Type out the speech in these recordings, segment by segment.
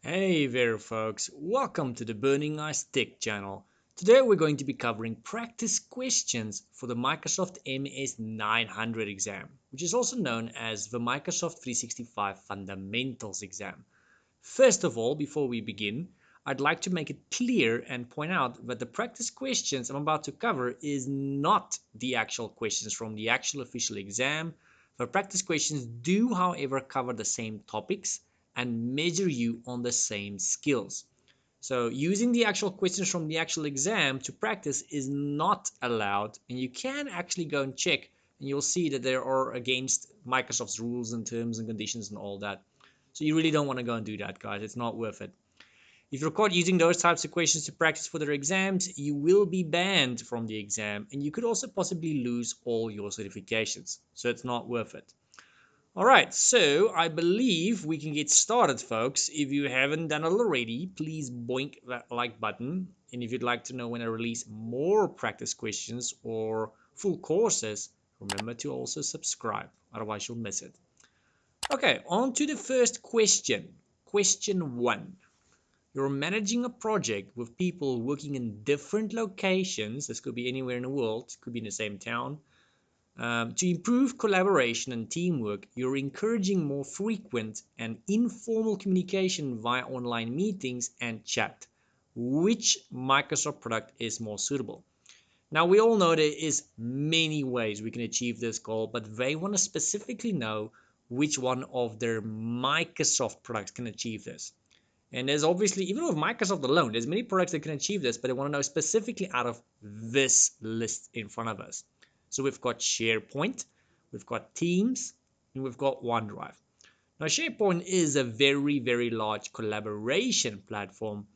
Hey there folks, welcome to the BurningIceTech channel. Today we're going to be covering practice questions for the Microsoft MS-900 exam, which is also known as the Microsoft 365 Fundamentals exam. First of all, before we begin, I'd like to make it clear and point out that the practice questions I'm about to cover is not the actual questions from the actual official exam. The practice questions do, however, cover the same topics and measure you on the same skills. So using the actual questions from the actual exam to practice is not allowed, and you can actually go and check and you'll see that they are against Microsoft's rules and terms and conditions and all that. So you really don't want to go and do that, guys. It's not worth it. If you're caught using those types of questions to practice for their exams, you will be banned from the exam and you could also possibly lose all your certifications. So it's not worth it. All right, so I believe we can get started, folks. If you haven't done it already, please boink that like button. And if you'd like to know when I release more practice questions or full courses, remember to also subscribe, otherwise you'll miss it. Okay, on to the first question. Question 1. You're managing a project with people working in different locations. This could be anywhere in the world, could be in the same town. To improve collaboration and teamwork, you're encouraging more frequent and informal communication via online meetings and chat. Which Microsoft product is more suitable? Now, we all know there is many ways we can achieve this goal, but they want to specifically know which one of their Microsoft products can achieve this. And there's obviously, even with Microsoft alone, there's many products that can achieve this, but they want to know specifically out of this list in front of us. So we've got SharePoint, we've got Teams, and we've got OneDrive. Now, SharePoint is a very, very large collaboration platform,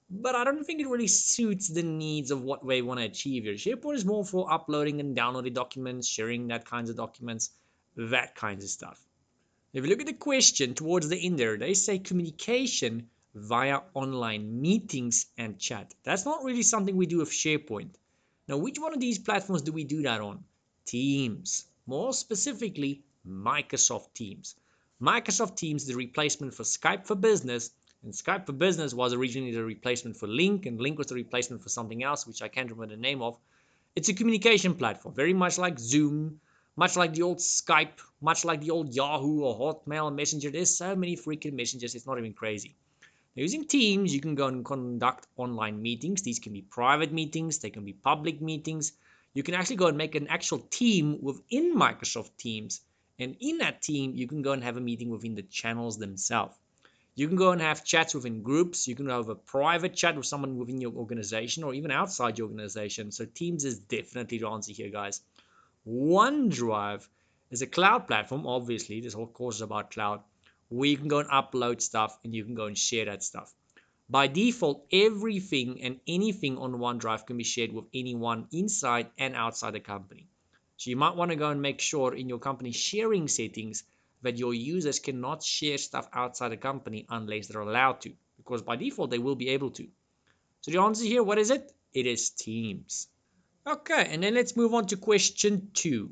but I don't think it really suits the needs of what they want to achieve here. SharePoint is more for uploading and downloading documents, sharing that kinds of documents, that kinds of stuff. If you look at the question towards the end there, they say communication via online meetings and chat. That's not really something we do with SharePoint. Now, which one of these platforms do we do that on? Teams. More specifically, Microsoft Teams. Microsoft Teams is the replacement for Skype for Business, and Skype for Business was originally the replacement for Link, and Link was the replacement for something else, which I can't remember the name of. It's a communication platform, very much like Zoom, much like the old Skype, much like the old Yahoo or Hotmail Messenger. There's so many freaking messengers, it's not even crazy. Now, using Teams, you can go and conduct online meetings. These can be private meetings, they can be public meetings. You can actually go and make an actual team within Microsoft Teams. And in that team, you can go and have a meeting within the channels themselves. You can go and have chats within groups. You can have a private chat with someone within your organization or even outside your organization. So Teams is definitely the answer here, guys. OneDrive is a cloud platform. Obviously, this whole course is about cloud, where you can go and upload stuff and you can go and share that stuff. By default, everything and anything on OneDrive can be shared with anyone inside and outside the company. So you might want to go and make sure in your company sharing settings that your users cannot share stuff outside the company unless they're allowed to, because by default they will be able to. So the answer here, what is it? It is Teams. Okay, and then let's move on to question 2.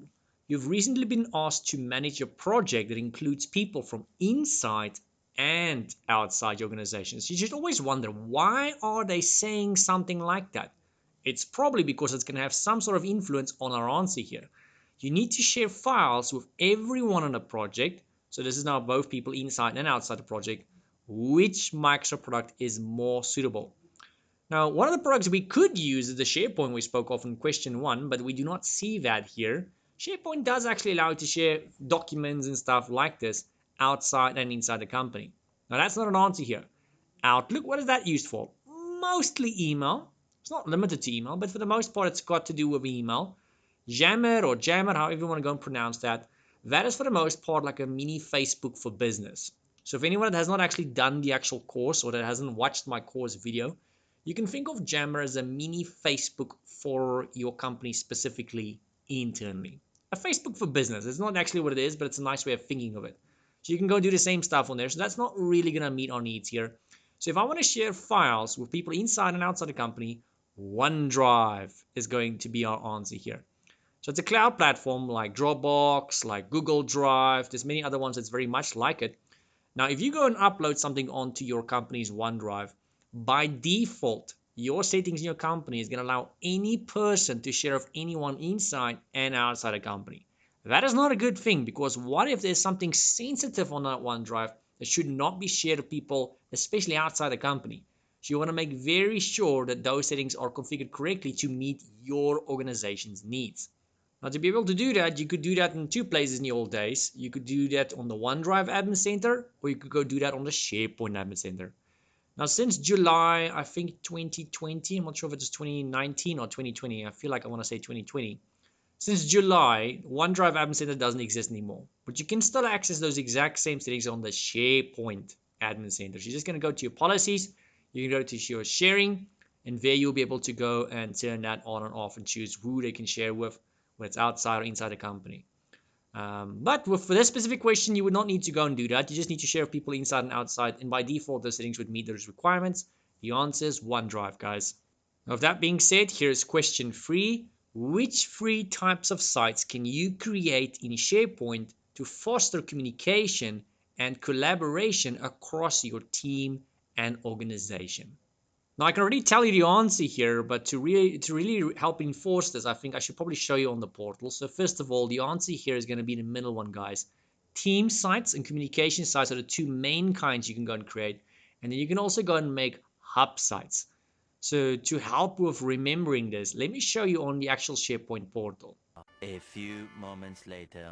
You've recently been asked to manage a project that includes people from inside and outside your organizations. You should always wonder, why are they saying something like that? It's probably because it's going to have some sort of influence on our answer here. You need to share files with everyone on the project. So this is now both people inside and outside the project. Which Microsoft product is more suitable? Now, one of the products we could use is the SharePoint we spoke of in question 1, but we do not see that here. SharePoint does actually allow you to share documents and stuff like this outside and inside the company. Now, that's not an answer here. Outlook, what is that used for? Mostly email. It's not limited to email, but for the most part, it's got to do with email. Jammer or Jammer, however you want to go and pronounce that, that is for the most part like a mini Facebook for business. So if anyone that has not actually done the actual course or that hasn't watched my course video, you can think of Jammer as a mini Facebook for your company specifically internally. A Facebook for business. It's not actually what it is, but it's a nice way of thinking of it. So you can go do the same stuff on there. So that's not really going to meet our needs here. So if I want to share files with people inside and outside the company, OneDrive is going to be our answer here. So it's a cloud platform like Dropbox, like Google Drive. There's many other ones that's very much like it. Now, if you go and upload something onto your company's OneDrive, by default, your settings in your company is going to allow any person to share with anyone inside and outside the company. That is not a good thing, because what if there's something sensitive on that OneDrive that should not be shared with people, especially outside the company? So you want to make very sure that those settings are configured correctly to meet your organization's needs. Now, to be able to do that, you could do that in two places in the old days. You could do that on the OneDrive Admin Center, or you could go do that on the SharePoint Admin Center. Now, since July, I think 2020, I'm not sure if it's 2019 or 2020. I feel like I want to say 2020. Since July, OneDrive Admin Center doesn't exist anymore, but you can still access those exact same settings on the SharePoint Admin Center. So you're just going to go to your policies, you can go to your sharing, and there you'll be able to go and turn that on and off and choose who they can share with, whether it's outside or inside the company. But for this specific question, you would not need to go and do that. You just need to share with people inside and outside, and by default, those settings would meet those requirements. The answer is OneDrive, guys. Now, with that being said, here's question 3. Which 3 types of sites can you create in SharePoint to foster communication and collaboration across your team and organization? Now, I can already tell you the answer here, but to really help enforce this, I think I should probably show you on the portal. So first of all, the answer here is going to be the middle one, guys. Team sites and communication sites are the 2 main kinds you can go and create. And then you can also go and make hub sites. So to help with remembering this, let me show you on the actual SharePoint portal. A few moments later.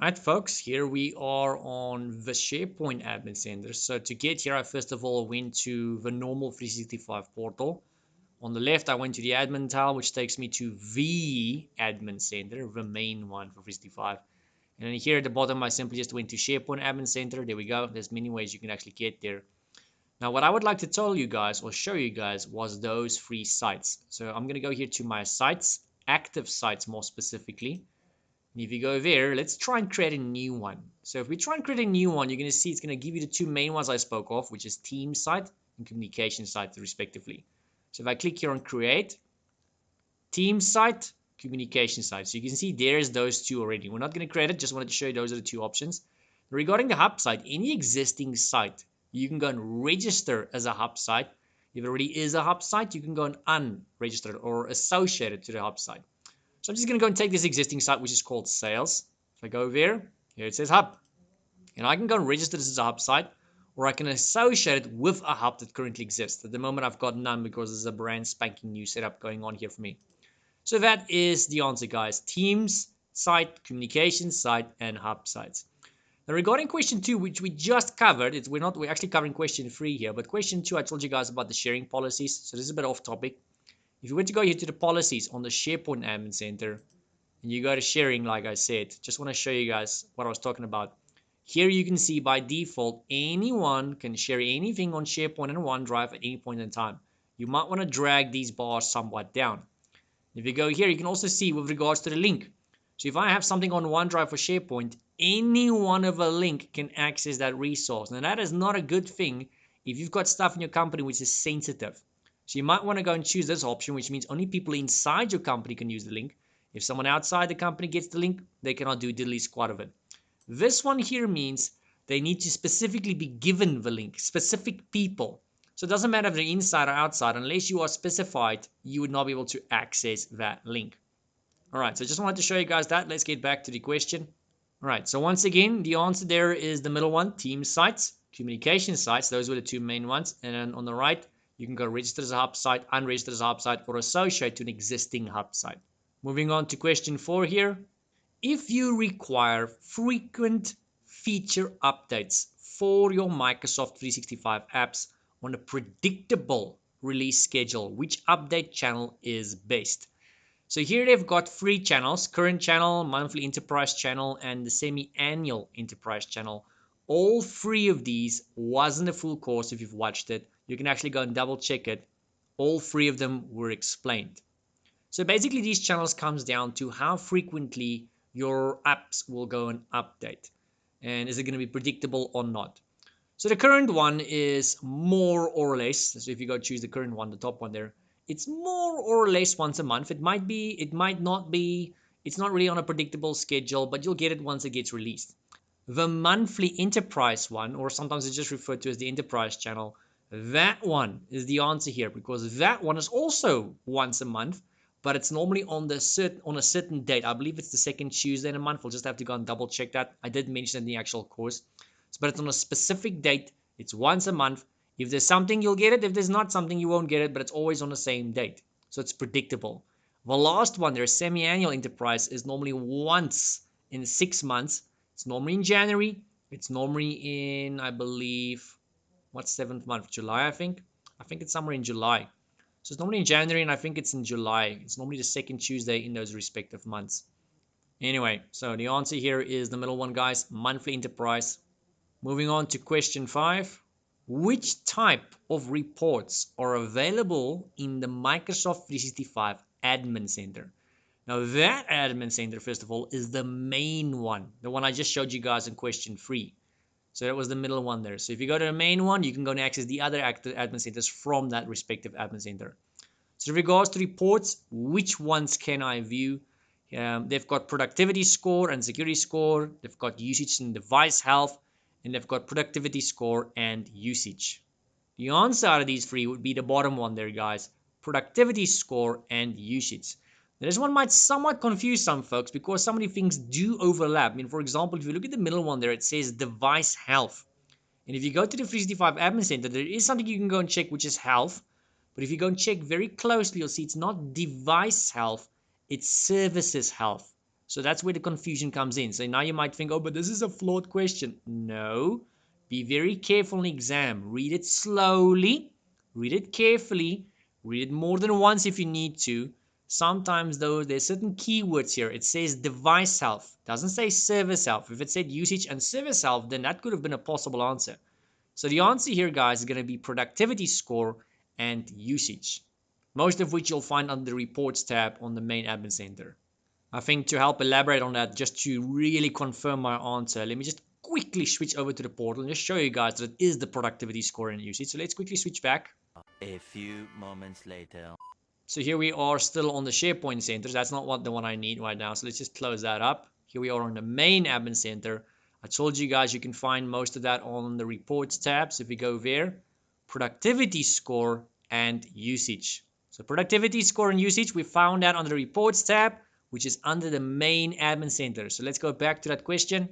Right, folks, here we are on the SharePoint Admin Center. So to get here, I first of all went to the normal 365 portal. On the left, I went to the admin tile, which takes me to the admin center, the main one for 365. And then here at the bottom, I simply just went to SharePoint Admin Center. There we go. There's many ways you can actually get there. Now, what I would like to tell you guys or show you guys was those 3 sites. So I'm going to go here to my sites, active sites more specifically. And if you go there, let's try and create a new one. So if we try and create a new one, you're going to see it's going to give you the 2 main ones I spoke of, which is team site and communication site respectively. So if I click here on create, team site, communication site. So you can see there's those 2 already. We're not going to create it, just wanted to show you those are the 2 options. Regarding the hub site, any existing site, you can go and register as a hub site. If it already is a hub site, you can go and unregister it or associate it to the hub site. So I'm just going to go and take this existing site, which is called sales. If I go there, here it says hub. And I can go and register this as a hub site, or I can associate it with a hub that currently exists. At the moment, I've got none because there's a brand spanking new setup going on here for me. So that is the answer, guys. Teams, site, communication site, and hub sites. Now, regarding question 2, which we just covered, we're actually covering question 3 here, but question 2, I told you guys about the sharing policies. So this is a bit off topic. If you were to go here to the policies on the SharePoint Admin Center, and you go to sharing, like I said, just want to show you guys what I was talking about. Here you can see by default, anyone can share anything on SharePoint and OneDrive at any point in time. You might want to drag these bars somewhat down. If you go here, you can also see with regards to the link. So if I have something on OneDrive for SharePoint, any one of a link can access that resource. Now that is not a good thing if you've got stuff in your company which is sensitive. So you might want to go and choose this option, which means only people inside your company can use the link. If someone outside the company gets the link, they cannot do diddly squat of it. This one here means they need to specifically be given the link, specific people. So it doesn't matter if they're inside or outside, unless you are specified, you would not be able to access that link. All right, so I just wanted to show you guys that. Let's get back to the question. All right, so once again, the answer there is the middle one, team sites, communication sites. Those were the 2 main ones. And then on the right, you can go register as a hub site, unregister as a hub site, or associate to an existing hub site. Moving on to question 4 here. If you require frequent feature updates for your Microsoft 365 apps on a predictable release schedule, which update channel is best? So here they've got 3 channels: current channel, monthly enterprise channel, and the semi-annual enterprise channel. All 3 of these wasn't a full course. If you've watched it, you can actually go and double check it. All 3 of them were explained. So basically these channels comes down to how frequently your apps will go and update, and is it going to be predictable or not. So the current one is more or less, so if you go choose the current one, the top one there, it's more or less once a month. It might be, it might not be, it's not really on a predictable schedule, but you'll get it once it gets released. The monthly enterprise one, or sometimes it's just referred to as the enterprise channel, that one is the answer here because that one is also once a month, but it's normally on a certain date. I believe it's the second Tuesday in a month. We'll just have to go and double check that. I did mention it in the actual course, but it's on a specific date. It's once a month. If there's something, you'll get it. If there's not something, you won't get it, but it's always on the same date. So it's predictable. The last one, their semi-annual enterprise, is normally once in 6 months. It's normally in January. It's normally in, I believe, what's seventh month? July, I think. I think it's somewhere in July. So it's normally in January, and I think it's in July. It's normally the second Tuesday in those respective months. Anyway, so the answer here is the middle one, guys. Monthly enterprise. Moving on to question 5. Which type of reports are available in the Microsoft 365 Admin Center? Now that Admin Center, first of all, is the main one, the one I just showed you guys in question 3. So that was the middle one there. So if you go to the main one, you can go and access the other admin centers from that respective admin center. So in regards to reports, which ones can I view? They've got productivity score and security score. They've got usage and device health, and they've got productivity score and usage. The answer out of these three would be the bottom one there, guys. Productivity score and usage. Now, this one might somewhat confuse some folks because some of the things do overlap. I mean, for example, if you look at the middle one there, it says device health. And if you go to the 365 Admin Center, there is something you can go and check, which is health. But if you go and check very closely, you'll see it's not device health, it's services health. So that's where the confusion comes in. So now you might think, oh, but this is a flawed question. No. Be very careful in the exam. Read it slowly, read it carefully, read it more than once if you need to. Sometimes, though, there's certain keywords here. It says device health, doesn't say service health. If it said usage and service health, then that could have been a possible answer. So the answer here, guys, is going to be productivity score and usage, most of which you'll find under the reports tab on the main admin center. I think to help elaborate on that, just to really confirm my answer, let me just quickly switch over to the portal and just show you guys that it is the productivity score and usage. So let's quickly switch back. A few moments later. So here we are still on the SharePoint centers. That's not the one I need right now. So let's just close that up. Here we are on the main admin center. I told you guys you can find most of that on the reports tab. So if we go there, productivity score and usage. So productivity score and usage, we found that on the reports tab, which is under the main admin center. So let's go back to that question.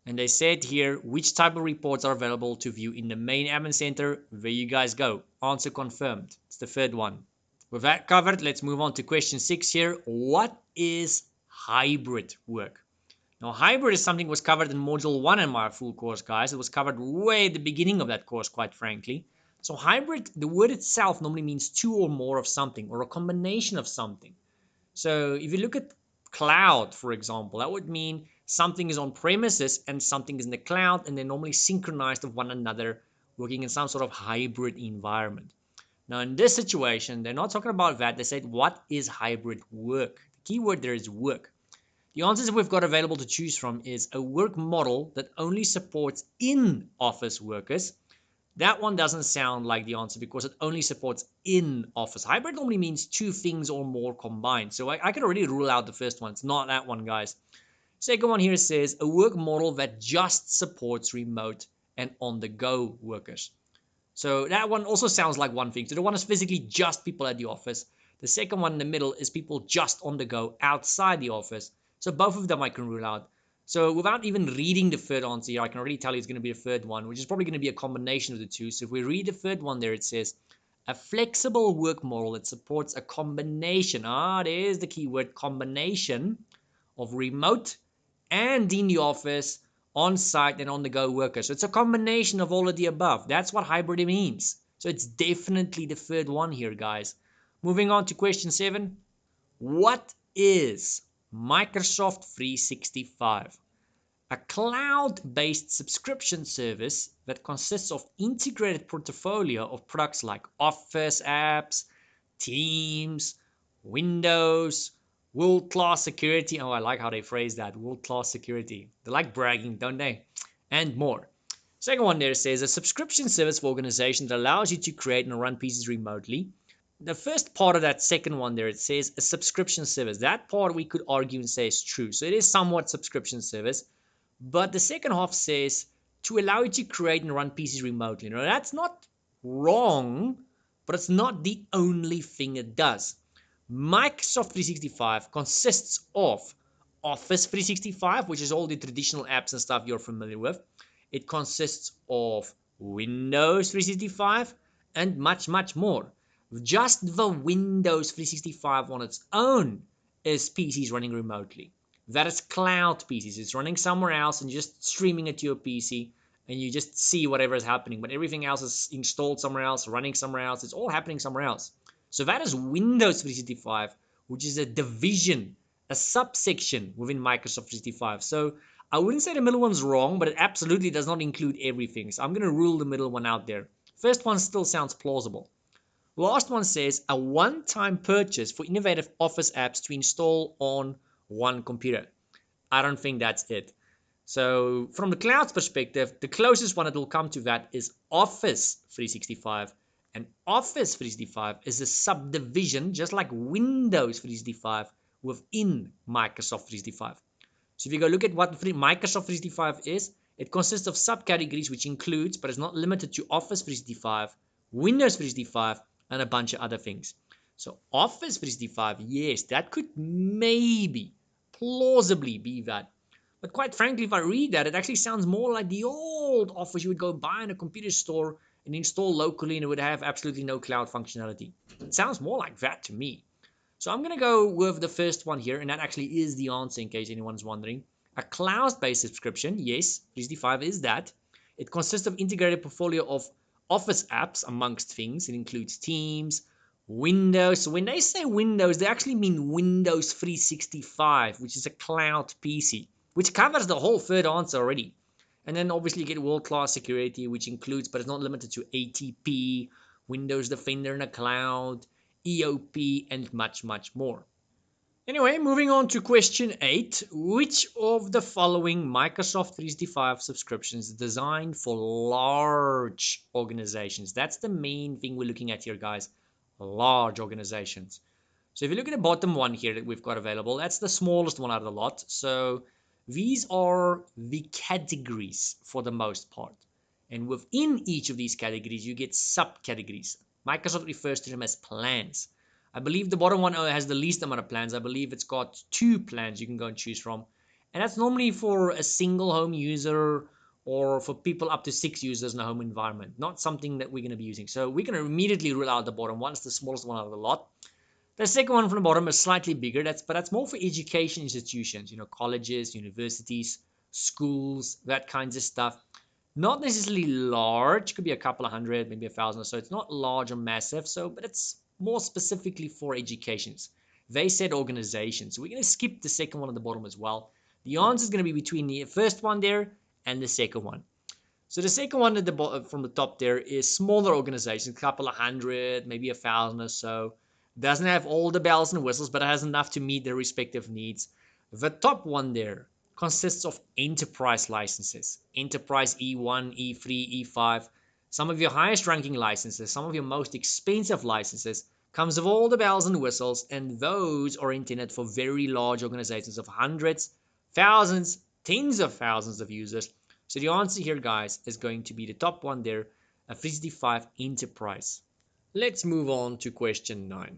And they said here, which type of reports are available to view in the main admin center? There you guys go. Answer confirmed. It's the third one. With that covered, let's move on to question 6 here. What is hybrid work? Now, hybrid is something that was covered in module 1 in my full course, guys. It was covered way at the beginning of that course, quite frankly. So hybrid, the word itself normally means two or more of something, or a combination of something. So if you look at cloud, for example, that would mean something is on premises and something is in the cloud, and they're normally synchronized with one another, working in some sort of hybrid environment. Now, in this situation, they're not talking about that. They said, what is hybrid work? The key word there is work. The answers we've got available to choose from is a work model that only supports in-office workers. That one doesn't sound like the answer because it only supports in-office. Hybrid normally means two things or more combined. So I can already rule out the first one. It's not that one, guys. Second one here says a work model that just supports remote and on-the-go workers. So that one also sounds like one thing. So the one is physically just people at the office. The second one in the middle is people just on the go outside the office. So both of them I can rule out. So without even reading the third answer here, I can already tell you it's going to be the third one, which is probably going to be a combination of the two. So if we read the third one there, it says a flexible work model that supports a combination. There's the keyword combination of remote and in the office, on site and on the go workers. So it's a combination of all of the above. That's what hybrid means. So it's definitely the third one here, guys. Moving on to question 7. What is Microsoft 365? A cloud-based subscription service that consists of integrated portfolio of products like Office apps, Teams, Windows, world-class security. Oh, I like how they phrase that, world-class security. They like bragging, don't they? And more. Second one there says a subscription service for organizations that allows you to create and run pieces remotely. The first part of that second one there, it says a subscription service. That part we could argue and say is true. So it is somewhat subscription service. But the second half says to allow you to create and run PCs remotely. Now, that's not wrong, but it's not the only thing it does. Microsoft 365 consists of Office 365, which is all the traditional apps and stuff you're familiar with. It consists of Windows 365 and much, much more. Just the Windows 365 on its own is PCs running remotely. That is cloud PCs. It's running somewhere else and just streaming it to your PC, and you just see whatever is happening. But everything else is installed somewhere else, running somewhere else. It's all happening somewhere else. So that is Windows 365, which is a division, a subsection within Microsoft 365. So I wouldn't say the middle one's wrong, but it absolutely does not include everything. So I'm going to rule the middle one out there. First one still sounds plausible. Last one says a one-time purchase for innovative Office apps to install on one computer. I don't think that's it. So from the cloud's perspective, the closest one that will come to that is Office 365. And Office 365 is a subdivision, just like Windows 365, within Microsoft 365. So if you go look at what Microsoft 365 is, it consists of subcategories, which includes, but is not limited to, Office 365, Windows 365, and a bunch of other things. So Office 365, yes, that could maybe, plausibly be that. But quite frankly, if I read that, it actually sounds more like the old Office you would go buy in a computer store and install locally, and it would have absolutely no cloud functionality. It sounds more like that to me. So I'm going to go with the first one here, and that actually is the answer in case anyone's wondering. A cloud-based subscription, yes, 365 is that. It consists of integrated portfolio of Office apps amongst things. It includes Teams, Windows. So when they say Windows, they actually mean Windows 365, which is a cloud PC, which covers the whole third answer already. And then obviously you get world-class security, which includes, but is not limited to, ATP, Windows Defender in the cloud, EOP, and much, much more. Anyway, moving on to question 8. Which of the following Microsoft 365 subscriptions is designed for large organizations? That's the main thing we're looking at here, guys. Large organizations. So if you look at the bottom one here that we've got available, that's the smallest one out of the lot. So these are the categories for the most part. And within each of these categories, you get subcategories. Microsoft refers to them as plans. I believe the bottom one has the least amount of plans. I believe it's got 2 plans you can go and choose from. And that's normally for a single home user or for people up to 6 users in a home environment. Not something that we're going to be using. So we're going to immediately rule out the bottom one. It's the smallest one out of the lot. The second one from the bottom is slightly bigger. That's more for education institutions, colleges, universities, schools, that kinds of stuff. Not necessarily large, could be a couple of hundred, maybe 1,000 or so. It's not large or massive, but it's more specifically for educations. They said organizations. So we're going to skip the second one at the bottom as well. The answer is going to be between the first one there and the second one. So the second one at the bottom from the top there is smaller organizations, a couple of hundred, maybe 1,000 or so. Doesn't have all the bells and whistles, but it has enough to meet their respective needs. The top one there consists of enterprise licenses. Enterprise E1, E3, E5. Some of your highest ranking licenses, some of your most expensive licenses comes with all the bells and whistles, and those are intended for very large organizations of hundreds, thousands, tens of thousands of users. So the answer here, guys, is going to be the top one there, a 365 Enterprise. Let's move on to question 9.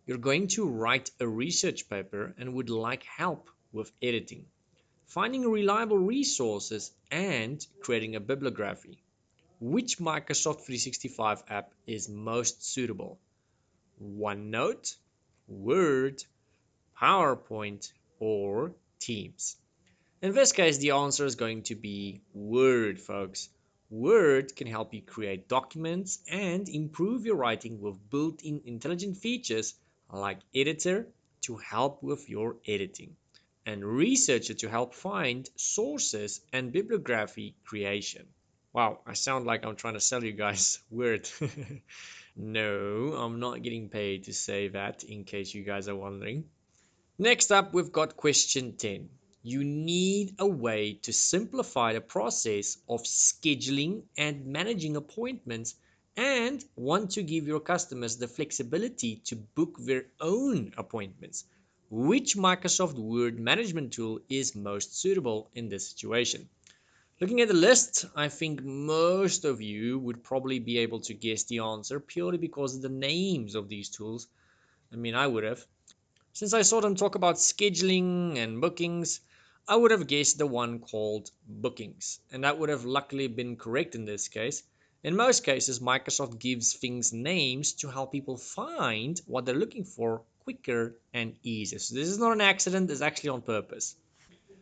You're going to write a research paper and would like help with editing, finding reliable resources, and creating a bibliography. Which Microsoft 365 app is most suitable? OneNote, Word, PowerPoint, or Teams? In this case, the answer is going to be Word, folks. Word can help you create documents and improve your writing with built-in intelligent features like Editor to help with your editing, and Researcher to help find sources and bibliography creation. Wow, I sound like I'm trying to sell you guys Word. No, I'm not getting paid to say that, in case you guys are wondering. Next up, we've got question 10. You need a way to simplify the process of scheduling and managing appointments and want to give your customers the flexibility to book their own appointments. which Microsoft Word management tool is most suitable in this situation? Looking at the list, I think most of you would probably be able to guess the answer purely because of the names of these tools. I mean, I would have. Since I saw them talk about scheduling and bookings, I would have guessed the one called Bookings, and that would have luckily been correct in this case. In most cases, Microsoft gives things names to help people find what they're looking for quicker and easier. So this is not an accident, it's actually on purpose.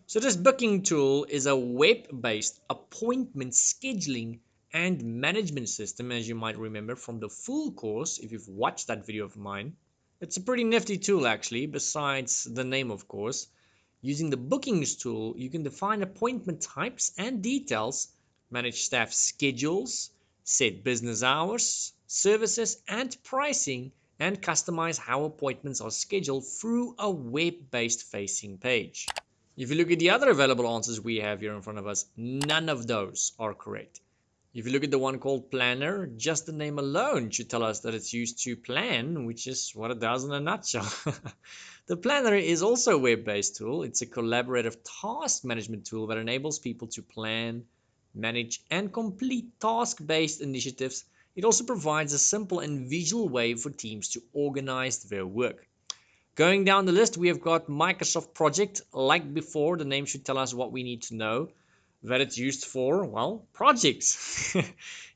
So this booking tool is a web-based appointment scheduling and management system, as you might remember from the full course if you've watched that video of mine. It's a pretty nifty tool actually, besides the name of course. Using the bookings tool, you can define appointment types and details, manage staff schedules, set business hours, services and pricing, and customize how appointments are scheduled through a web-based facing page. If you look at the other available answers we have here in front of us, none of those are correct. If you look at the one called Planner, just the name alone should tell us that it's used to plan, which is what it does in a nutshell. The Planner is also a web-based tool. It's a collaborative task management tool that enables people to plan, manage, and complete task-based initiatives. It also provides a simple and visual way for teams to organize their work. Going down the list, we have got Microsoft Project. Like before, the name should tell us what we need to know that it's used for, well, projects.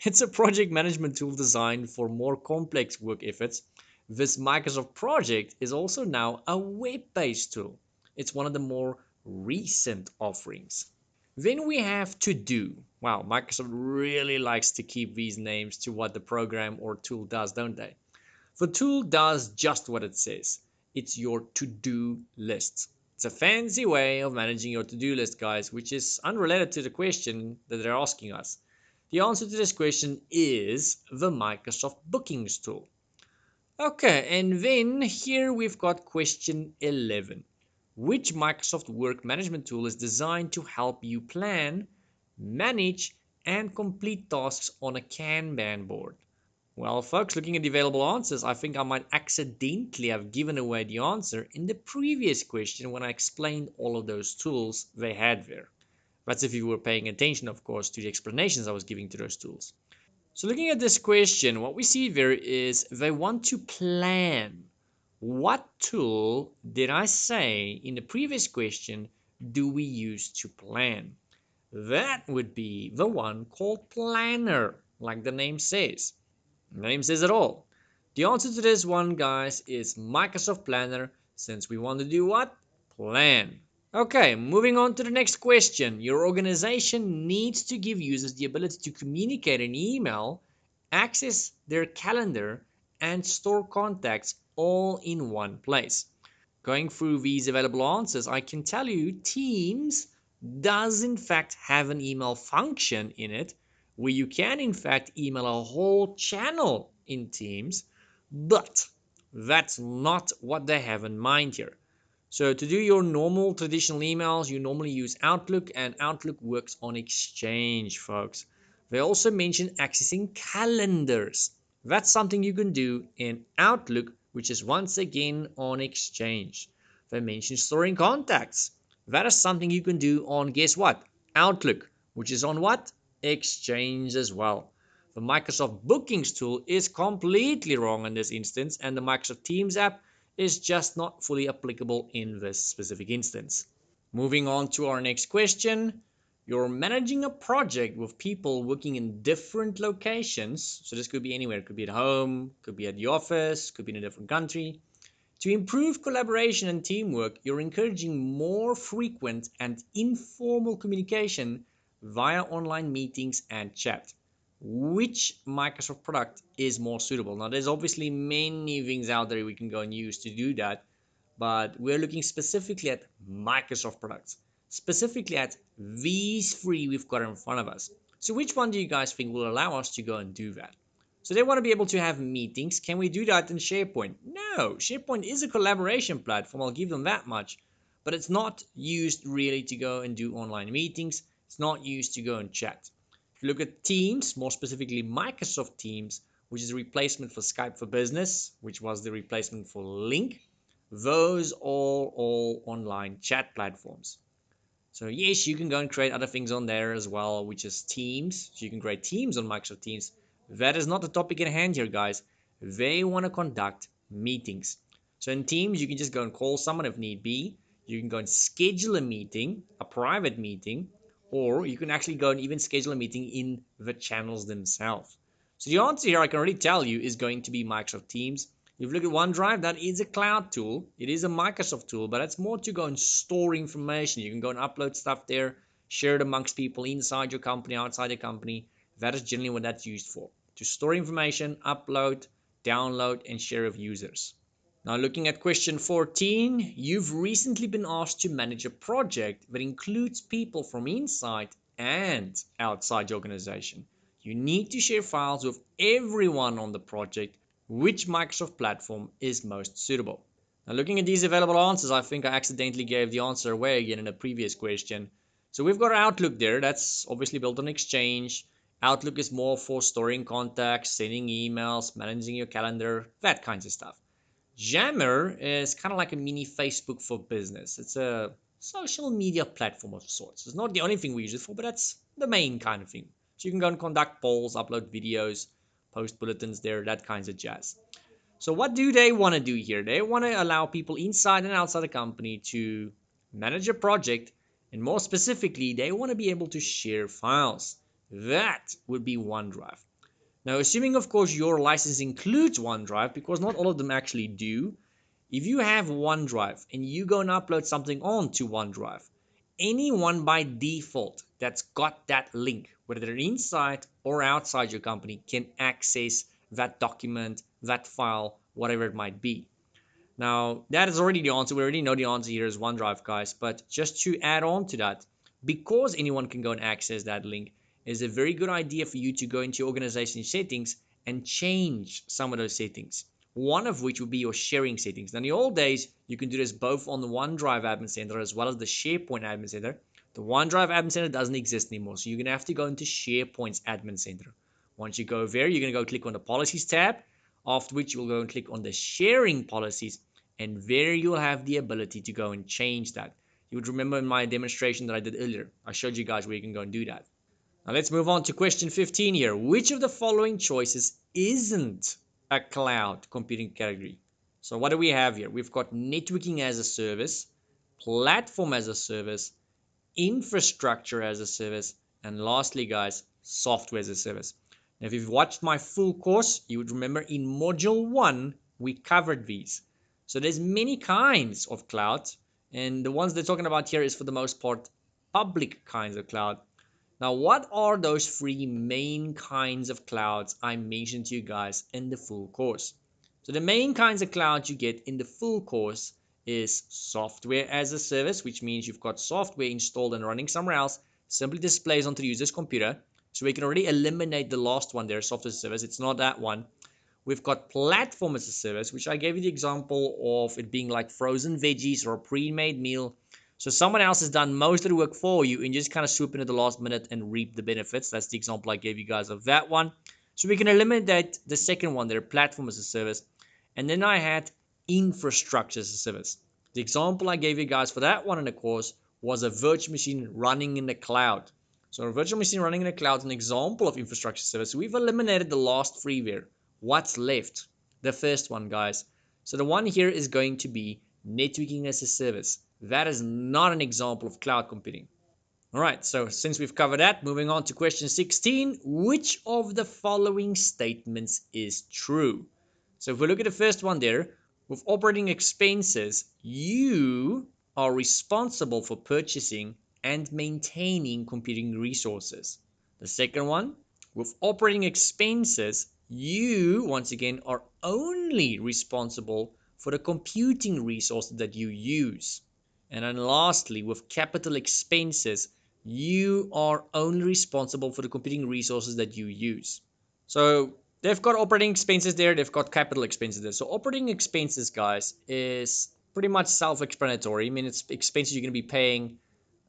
It's a project management tool designed for more complex work efforts. This Microsoft Project is also now a web-based tool. It's one of the more recent offerings. Then we have To Do. Wow, Microsoft really likes to keep these names to what the program or tool does, don't they? The tool does just what it says. It's your to-do list. It's a fancy way of managing your to-do list, guys, which is unrelated to the question that they're asking us. The answer to this question is the Microsoft Bookings tool. Okay, and then here we've got question 11. Which Microsoft Work Management tool is designed to help you plan, manage, and complete tasks on a Kanban board? Well, folks, looking at the available answers, I think I might accidentally have given away the answer in the previous question when I explained all of those tools they had there. That's if you were paying attention, of course, to the explanations I was giving to those tools. So looking at this question, what we see there is they want to plan. What tool did I say in the previous question do we use to plan? That would be the one called Planner, like the name says. Name says it all. The answer to this one, guys, is Microsoft Planner, since we want to do what? Plan. Okay, moving on to the next question. Your organization needs to give users the ability to communicate in email, access their calendar, and store contacts all in one place. Going through these available answers, I can tell you Teams does in fact have an email function in it where you can in fact email a whole channel in Teams, but that's not what they have in mind here. So to do your normal traditional emails, you normally use Outlook, and Outlook works on Exchange, folks. They also mention accessing calendars. That's something you can do in Outlook, which is once again on Exchange. They mention storing contacts. That is something you can do on, guess what? Outlook, which is on what? Exchange as well. The Microsoft Bookings tool is completely wrong in this instance, and the Microsoft Teams app is just not fully applicable in this specific instance. Moving on to our next question. You're managing a project with people working in different locations. So this could be anywhere. It could be at home, could be at the office, could be in a different country. To improve collaboration and teamwork, you're encouraging more frequent and informal communication via online meetings and chat. Which Microsoft product is more suitable? Now, there's obviously many things out there we can go and use to do that, but we're looking specifically at Microsoft products, specifically at these three we've got in front of us. So which one do you guys think will allow us to go and do that? So they want to be able to have meetings. Can we do that in SharePoint? No, SharePoint is a collaboration platform, I'll give them that much, but it's not used really to go and do online meetings. It's not used to go and chat. If you look at Teams, more specifically Microsoft Teams, which is a replacement for Skype for Business, which was the replacement for Link, Those are all online chat platforms. So yes, you can go and create other things on there as well, which is Teams. So you can create Teams on Microsoft Teams. That is not the topic at hand here, guys. They want to conduct meetings. So in Teams, you can just go and call someone if need be. You can go and schedule a meeting, a private meeting, or you can actually go and even schedule a meeting in the channels themselves. So the answer here, I can already tell you, is going to be Microsoft Teams. If you look at OneDrive, that is a cloud tool. It is a Microsoft tool, but it's more to go and store information. You can go and upload stuff there, share it amongst people inside your company, outside your company. That is generally what that's used for. To store information, upload, download, and share with users. Now, looking at question 14, you've recently been asked to manage a project that includes people from inside and outside your organization. You need to share files with everyone on the project. Which Microsoft platform is most suitable? Now, looking at these available answers, I think I accidentally gave the answer away again in a previous question. So we've got Outlook there. That's obviously built on Exchange. Outlook is more for storing contacts, sending emails, managing your calendar, that kinds of stuff. Jammer is kind of like a mini Facebook for business. It's a social media platform of sorts. It's not the only thing we use it for, but that's the main kind of thing. So you can go and conduct polls, upload videos, post bulletins there, that kinds of jazz. So what do they want to do here? They want to allow people inside and outside the company to manage a project, and more specifically, they want to be able to share files. That would be OneDrive. Now, assuming, of course, your license includes OneDrive, because not all of them actually do, if you have OneDrive and you go and upload something onto OneDrive, anyone by default that's got that link, whether they're inside or outside your company, can access that document, that file, whatever it might be. Now, that is already the answer. We already know the answer here is OneDrive, guys. But just to add on to that, because anyone can go and access that link, is a very good idea for you to go into your organization settings and change some of those settings. One of which would be your sharing settings. Now, in the old days, you can do this both on the OneDrive Admin Center as well as the SharePoint Admin Center. The OneDrive Admin Center doesn't exist anymore, so you're going to have to go into SharePoint's Admin Center. Once you go there, you're going to go click on the Policies tab, after which you'll go and click on the Sharing Policies, and there you'll have the ability to go and change that. You would remember in my demonstration that I did earlier, I showed you guys where you can go and do that. Now let's move on to question 15 here. Which of the following choices isn't a cloud computing category? So what do we have here? We've got networking as a service, platform as a service, infrastructure as a service, and lastly, guys, software as a service. Now, if you've watched my full course, you would remember in module 1, we covered these. So there's many kinds of cloud, and the ones they're talking about here is for the most part public kinds of cloud. Now, what are those three main kinds of clouds I mentioned to you guys in the full course? So the main kinds of clouds you get in the full course is software as a service, which means you've got software installed and running somewhere else, simply displays onto the user's computer. So we can already eliminate the last one there, software as a service. It's not that one. We've got platform as a service, which I gave you the example of it being like frozen veggies or a pre-made meal. So someone else has done most of the work for you and you just kind of swoop in at the last minute and reap the benefits. That's the example I gave you guys of that one. So we can eliminate the second one there, platform as a service. And then I had infrastructure as a service. The example I gave you guys for that one in the course was a virtual machine running in the cloud. So a virtual machine running in the cloud is an example of infrastructure service. We've eliminated the last three there. What's left? The first one, guys. So the one here is going to be networking as a service. That is not an example of cloud computing. All right, so since we've covered that, moving on to question 16, which of the following statements is true? So if we look at the first one there, with operating expenses, you are responsible for purchasing and maintaining computing resources. The second one, with operating expenses, you, once again, are only responsible for the computing resources that you use. And then lastly, with capital expenses, you are only responsible for the computing resources that you use. So they've got operating expenses there, they've got capital expenses there. So operating expenses, guys, is pretty much self-explanatory. I mean, it's expenses you're going to be paying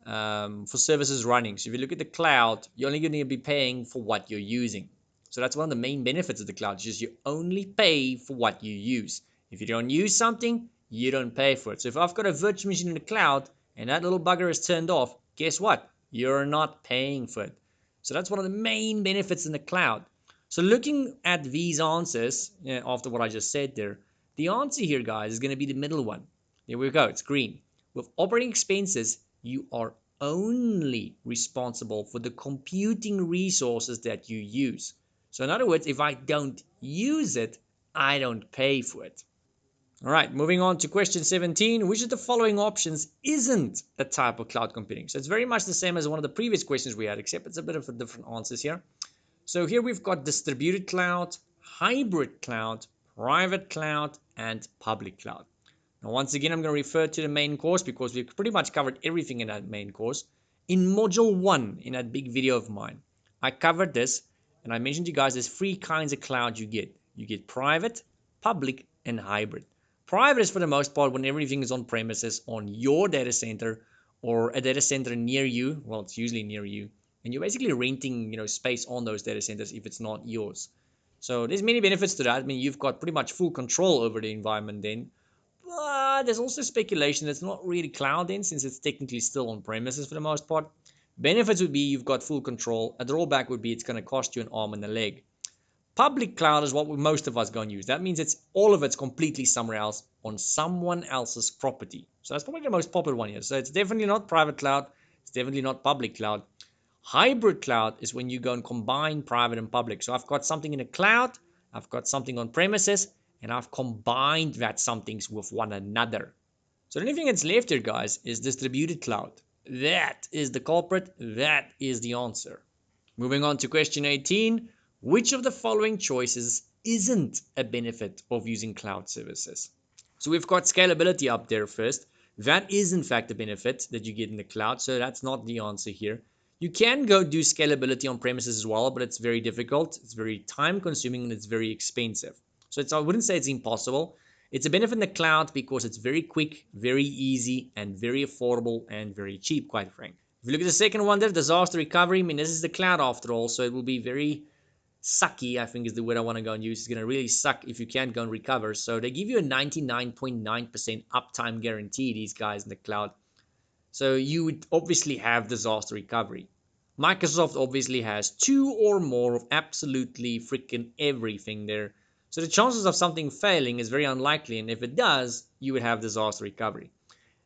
for services running. So if you look at the cloud, you're only going to be paying for what you're using. So that's one of the main benefits of the cloud, is just you only pay for what you use. If you don't use something, you don't pay for it. So if I've got a virtual machine in the cloud and that little bugger is turned off, guess what? You're not paying for it. So that's one of the main benefits in the cloud. So looking at these answers, after what I just said there, the answer here, guys, is going to be the middle one. There we go. It's green. With operating expenses, you are only responsible for the computing resources that you use. So in other words, if I don't use it, I don't pay for it. All right, moving on to question 17. Which of the following options isn't a type of cloud computing? So it's very much the same as one of the previous questions we had, except it's a bit of a different answers here. So here we've got distributed cloud, hybrid cloud, private cloud, and public cloud. Now, once again, I'm going to refer to the main course because we've pretty much covered everything in that main course. In module 1, in that big video of mine, I covered this and I mentioned to you guys there's three kinds of cloud you get. You get private, public, and hybrid. Private is for the most part when everything is on premises on your data center or a data center near you. Well, it's usually near you. And you're basically renting, space on those data centers if it's not yours. So there's many benefits to that. I mean, you've got pretty much full control over the environment then. But there's also speculation that's not really cloud in since it's technically still on premises for the most part. Benefits would be you've got full control. A drawback would be it's going to cost you an arm and a leg. Public cloud is what most of us going to use. That means it's all of it's completely somewhere else on someone else's property. So that's probably the most popular one here. So it's definitely not private cloud. It's definitely not public cloud. Hybrid cloud is when you go and combine private and public. So I've got something in the cloud, I've got something on premises, and I've combined that somethings with one another. So the only thing that's left here, guys, is distributed cloud. That is the culprit. That is the answer. Moving on to question 18. Which of the following choices isn't a benefit of using cloud services? So we've got scalability up there first. That is in fact a benefit that you get in the cloud. So that's not the answer here. You can go do scalability on premises as well, but it's very difficult. It's very time consuming and it's very expensive. So I wouldn't say it's impossible. It's a benefit in the cloud because it's very quick, very easy, and very affordable and very cheap, quite frank. If you look at the second one there, disaster recovery, I mean, this is the cloud after all, so it will be very sucky, I think is the word I want to go and use. It's going to really suck if you can't go and recover. So they give you a 99.9% uptime guarantee, these guys in the cloud. So you would obviously have disaster recovery. Microsoft obviously has two or more of absolutely freaking everything there. So the chances of something failing is very unlikely, and if it does, you would have disaster recovery.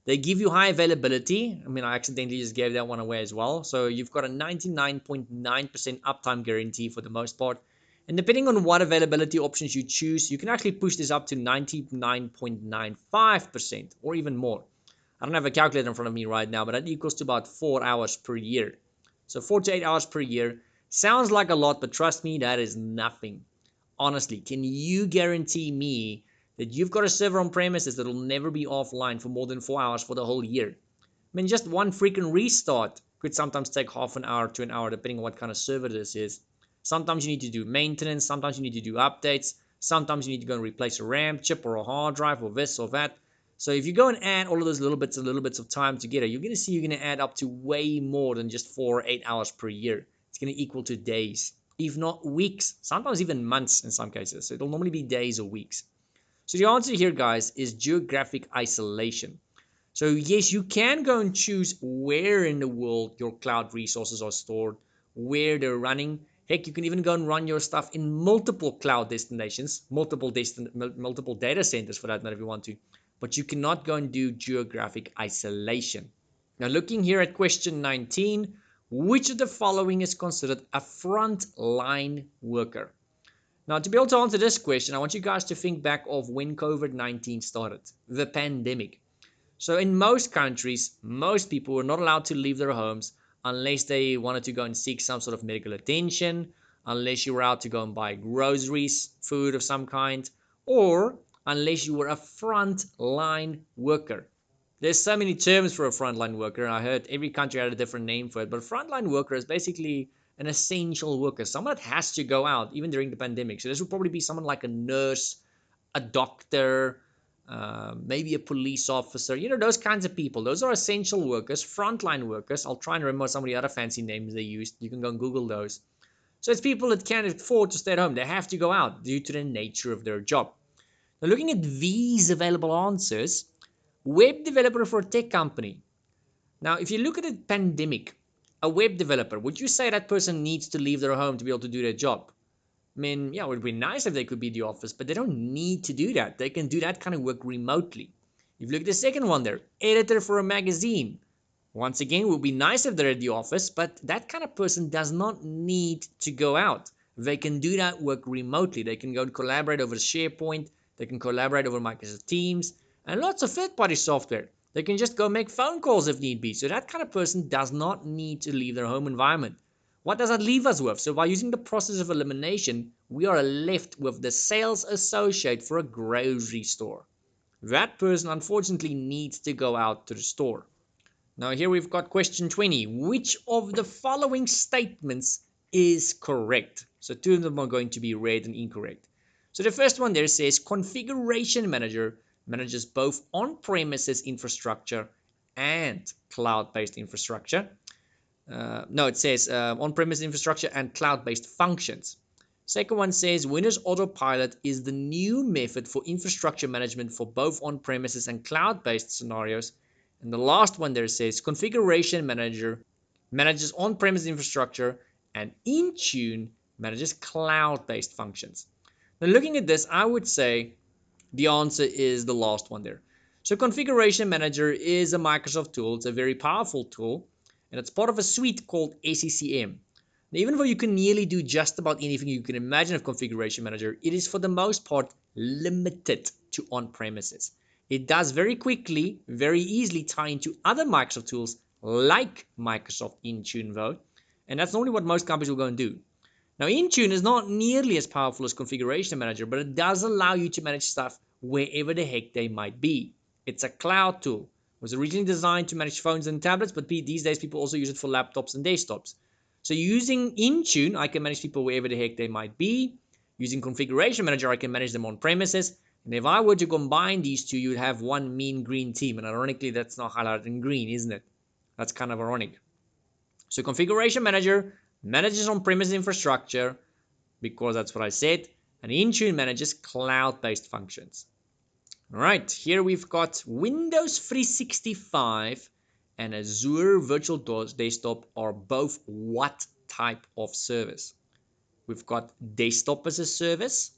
They give you high availability. I mean, I accidentally just gave that one away as well. So you've got a 99.9% uptime guarantee for the most part. And depending on what availability options you choose, you can actually push this up to 99.95% or even more. I don't have a calculator in front of me right now, but that equals to about 4 hours per year. So 4 to 8 hours per year sounds like a lot, but trust me, that is nothing. Honestly, can you guarantee me that you've got a server on premises that will never be offline for more than 4 hours for the whole year? I mean, just one freaking restart could sometimes take half an hour to an hour, depending on what kind of server this is. Sometimes you need to do maintenance, sometimes you need to do updates, sometimes you need to go and replace a RAM chip or a hard drive or this or that. So if you go and add all of those little bits of time together, you're going to see you're going to add up to way more than just 4 or 8 hours per year. It's going to equal to days, if not weeks, sometimes even months in some cases. So it'll normally be days or weeks. So the answer here, guys, is geographic isolation. So yes, you can go and choose where in the world your cloud resources are stored, where they're running. Heck, you can even go and run your stuff in multiple cloud destinations, multiple data centers for that matter if you want to. But you cannot go and do geographic isolation. Now looking here at question 19, which of the following is considered a frontline worker? Now, to be able to answer this question, I want you guys to think back of when COVID-19 started, the pandemic. So in most countries, most people were not allowed to leave their homes unless they wanted to go and seek some sort of medical attention, unless you were out to go and buy groceries, food of some kind, or unless you were a frontline worker. There's so many terms for a frontline worker. I heard every country had a different name for it, but frontline worker is basically an essential worker, someone that has to go out even during the pandemic. So this would probably be someone like a nurse, a doctor, maybe a police officer, those kinds of people. Those are essential workers, frontline workers. I'll try and remember some of the other fancy names they used. You can go and Google those. So it's people that can't afford to stay at home. They have to go out due to the nature of their job. Now, looking at these available answers, web developer for a tech company. Now, if you look at the pandemic, a web developer, would you say that person needs to leave their home to be able to do their job? I mean, yeah, it would be nice if they could be in the office, but they don't need to do that. They can do that kind of work remotely. If you look at the second one there, editor for a magazine. Once again, it would be nice if they're at the office, but that kind of person does not need to go out. They can do that work remotely. They can go and collaborate over SharePoint. They can collaborate over Microsoft Teams and lots of third-party software. They can just go make phone calls if need be. So that kind of person does not need to leave their home environment. What does that leave us with? So by using the process of elimination, we are left with the sales associate for a grocery store. That person unfortunately needs to go out to the store. Now here we've got question 20. Which of the following statements is correct? So two of them are going to be red and incorrect. So the first one there says configuration manager manages both on-premises infrastructure and cloud-based infrastructure. No, it says on-premise infrastructure and cloud-based functions. Second one says Windows Autopilot is the new method for infrastructure management for both on-premises and cloud-based scenarios. And the last one there says Configuration Manager manages on-premise infrastructure and Intune manages cloud-based functions. Now, looking at this, I would say the answer is the last one there. So Configuration Manager is a Microsoft tool. It's a very powerful tool, and it's part of a suite called SCCM. Now, even though you can nearly do just about anything you can imagine of Configuration Manager, it is for the most part limited to on-premises. It does very quickly, very easily tie into other Microsoft tools like Microsoft Intune though, and that's normally what most companies will go and do. Now, Intune is not nearly as powerful as Configuration Manager, but it does allow you to manage stuff wherever the heck they might be. It's a cloud tool. It was originally designed to manage phones and tablets, but these days people also use it for laptops and desktops. So using Intune, I can manage people wherever the heck they might be. Using Configuration Manager, I can manage them on premises. And if I were to combine these two, you'd have one mean green team. And ironically, that's not highlighted in green, isn't it? That's kind of ironic. So Configuration Manager manages on-premise infrastructure, because that's what I said, and Intune manages cloud-based functions. All right, here we've got Windows 365 and Azure Virtual Desktop are both what type of service? We've got desktop as a service,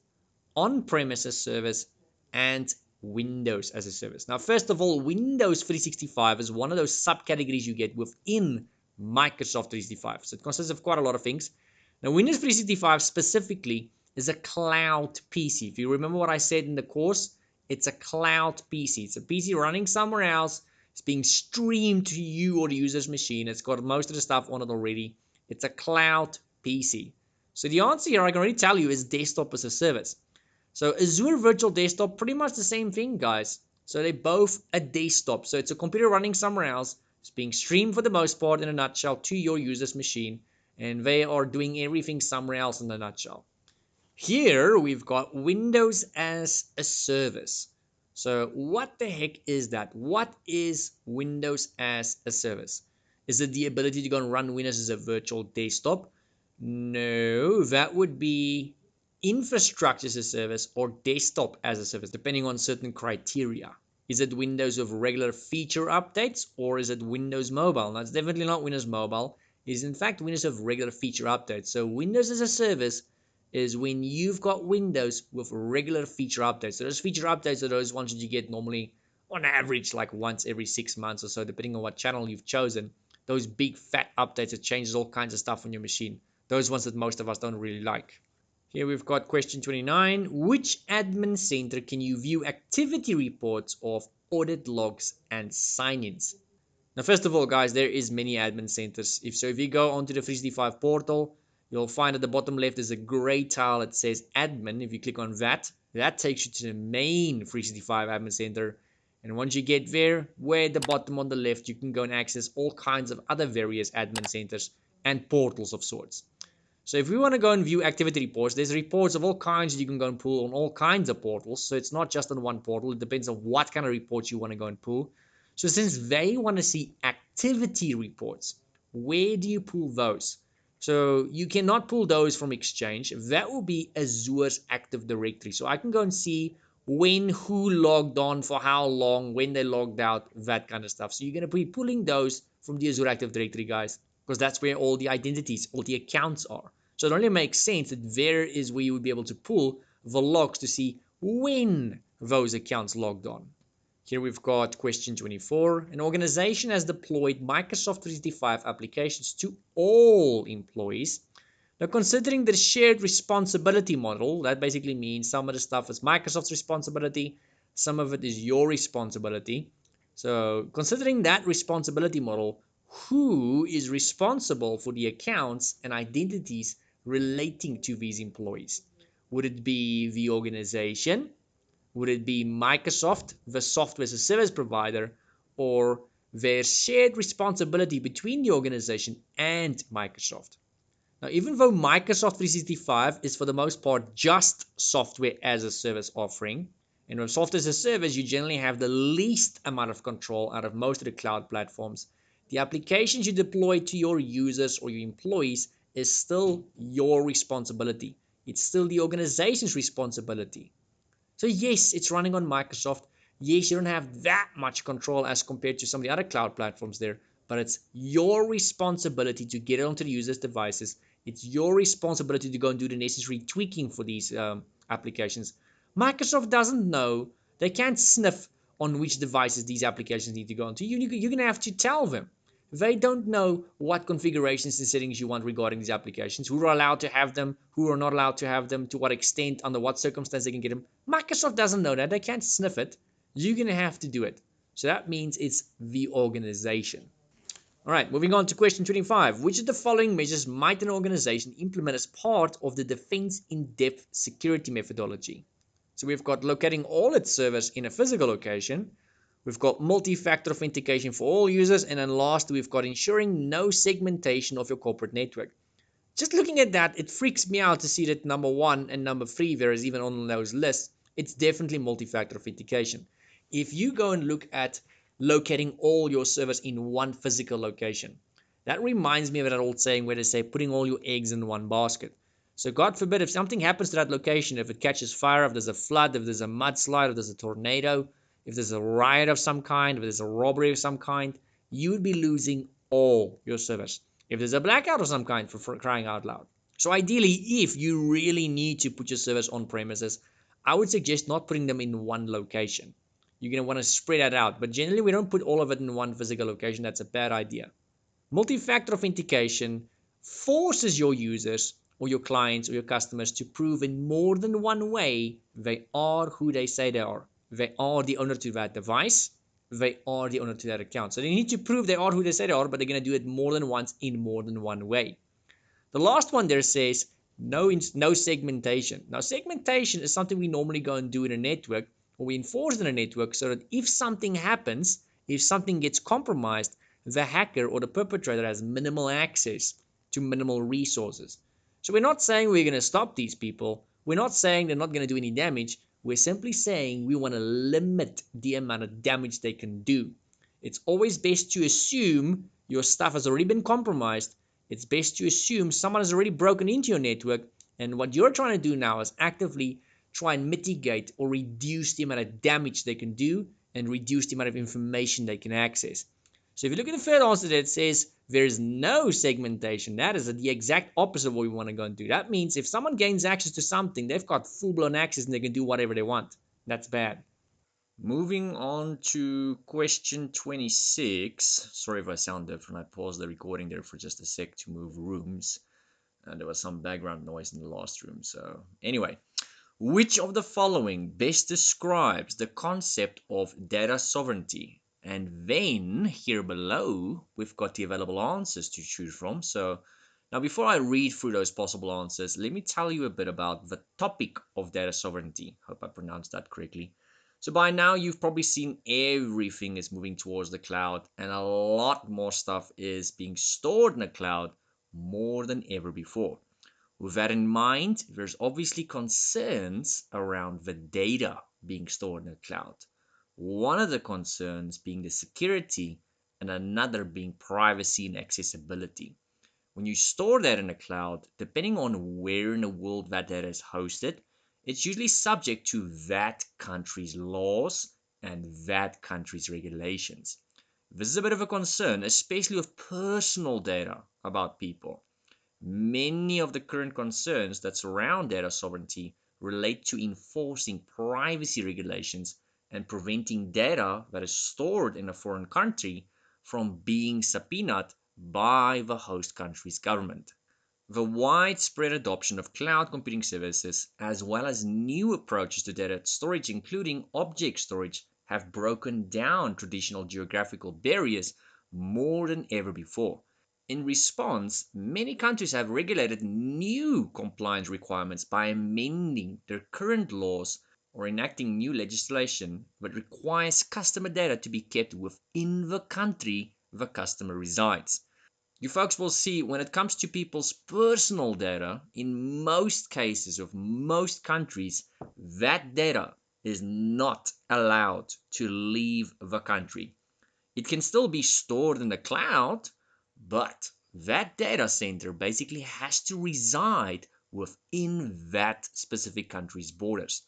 on-premise as a service, and Windows as a service. Now, first of all, Windows 365 is one of those subcategories you get within Microsoft 365. So it consists of quite a lot of things. Now, Windows 365 specifically is a cloud PC. If you remember what I said in the course, it's a cloud PC. It's a PC running somewhere else. It's being streamed to you or the user's machine. It's got most of the stuff on it already. It's a cloud PC. So the answer here, I can already tell you, is desktop as a service. So Azure Virtual Desktop, pretty much the same thing, guys. So they're both a desktop. So it's a computer running somewhere else. It's being streamed for the most part in a nutshell to your user's machine. And they are doing everything somewhere else in a nutshell. Here we've got Windows as a service. So what the heck is that? What is Windows as a service? Is it the ability to go and run Windows as a virtual desktop? No, that would be infrastructure as a service or desktop as a service, depending on certain criteria. Is it Windows with regular feature updates or is it Windows Mobile? Now, it's definitely not Windows Mobile. It is in fact Windows with regular feature updates. So Windows as a service is when you've got Windows with regular feature updates. So those feature updates are those ones that you get normally on average like once every 6 months or so, depending on what channel you've chosen. Those big fat updates that changes all kinds of stuff on your machine. Those ones that most of us don't really like. Here we've got question 29. Which admin center can you view activity reports of audit logs and sign-ins? Now, first of all, guys, there is many admin centers. If you go onto the 365 portal, you'll find at the bottom left is a gray tile that says admin. If you click on that, that takes you to the main 365 admin center. And once you get there, way at the bottom on the left, you can go and access all kinds of other various admin centers and portals of sorts. So if we want to go and view activity reports, there's reports of all kinds that you can go and pull on all kinds of portals. So it's not just on one portal. It depends on what kind of reports you want to go and pull. So since they want to see activity reports, where do you pull those? So you cannot pull those from Exchange. That will be Azure's Active Directory. So I can go and see when, who logged on, for how long, when they logged out, that kind of stuff. So you're going to be pulling those from the Azure Active Directory, guys, because that's where all the identities, all the accounts are. So it only makes sense that there is where you would be able to pull the logs to see when those accounts logged on. Here we've got question 24. An organization has deployed Microsoft 365 applications to all employees. Now, considering the shared responsibility model, that basically means some of the stuff is Microsoft's responsibility, some of it is your responsibility. So, considering that responsibility model, who is responsible for the accounts and identities relating to these employees? Would it be the organization? Would it be Microsoft, the software as a service provider, or their shared responsibility between the organization and Microsoft? Now, even though Microsoft 365 is for the most part just software as a service offering, and with software as a service, you generally have the least amount of control out of most of the cloud platforms. The applications you deploy to your users or your employees is still your responsibility. It's still the organization's responsibility. So yes, it's running on Microsoft. Yes, you don't have that much control as compared to some of the other cloud platforms there, but it's your responsibility to get it onto the user's devices. It's your responsibility to go and do the necessary tweaking for these applications. Microsoft doesn't know. They can't sniff on which devices these applications need to go onto. You're going to have to tell them. They don't know what configurations and settings you want regarding these applications, who are allowed to have them, who are not allowed to have them, to what extent, under what circumstances they can get them. Microsoft doesn't know that. They can't sniff it. You're going to have to do it. So that means it's the organization. All right, moving on to question 25. Which of the following measures might an organization implement as part of the defense in-depth security methodology? So we've got locating all its servers in a physical location. We've got multi-factor authentication for all users. And then last, we've got ensuring no segmentation of your corporate network. Just looking at that, it freaks me out to see that number one and number three there is even on those lists. It's definitely multi-factor authentication. If you go and look at locating all your servers in one physical location, that reminds me of that old saying where they say putting all your eggs in one basket. So God forbid if something happens to that location, if it catches fire, if there's a flood, if there's a mudslide, if there's a tornado, if there's a riot of some kind, if there's a robbery of some kind, you would be losing all your servers. If there's a blackout of some kind, for crying out loud. So ideally, if you really need to put your servers on premises, I would suggest not putting them in one location. You're going to want to spread that out. But generally, we don't put all of it in one physical location. That's a bad idea. Multi-factor authentication forces your users or your clients or your customers to prove in more than one way they are who they say they are. They are the owner to that device. They are the owner to that account. So they need to prove they are who they say they are, but they're going to do it more than once in more than one way. The last one there says no segmentation. Now, segmentation is something we normally go and do in a network, or we enforce in a network, so that if something happens, if something gets compromised, the hacker or the perpetrator has minimal access to minimal resources. So we're not saying we're going to stop these people. We're not saying they're not going to do any damage. We're simply saying we want to limit the amount of damage they can do. It's always best to assume your stuff has already been compromised. It's best to assume someone has already broken into your network, and what you're trying to do now is actively try and mitigate or reduce the amount of damage they can do and reduce the amount of information they can access. So if you look at the third answer that says there is no segmentation, that is the exact opposite of what we want to go and do. That means if someone gains access to something, they've got full-blown access and they can do whatever they want. That's bad. Moving on to question 26. Sorry if I sound different. I paused the recording there for just a sec to move rooms. And there was some background noise in the last room. So anyway, which of the following best describes the concept of data sovereignty? And then here below, we've got the available answers to choose from. So now before I read through those possible answers, let me tell you a bit about the topic of data sovereignty. Hope I pronounced that correctly. So by now you've probably seen everything is moving towards the cloud, and a lot more stuff is being stored in the cloud more than ever before. With that in mind, there's obviously concerns around the data being stored in the cloud. One of the concerns being the security, and another being privacy and accessibility. When you store that in the cloud, depending on where in the world that data is hosted, it's usually subject to that country's laws and that country's regulations. This is a bit of a concern, especially with personal data about people. Many of the current concerns that surround data sovereignty relate to enforcing privacy regulations and preventing data that is stored in a foreign country from being subpoenaed by the host country's government. The widespread adoption of cloud computing services, as well as new approaches to data storage, including object storage, have broken down traditional geographical barriers more than ever before. In response, many countries have regulated new compliance requirements by amending their current laws or enacting new legislation that requires customer data to be kept within the country the customer resides. You folks will see when it comes to people's personal data, in most cases of most countries, that data is not allowed to leave the country. It can still be stored in the cloud, but that data center basically has to reside within that specific country's borders.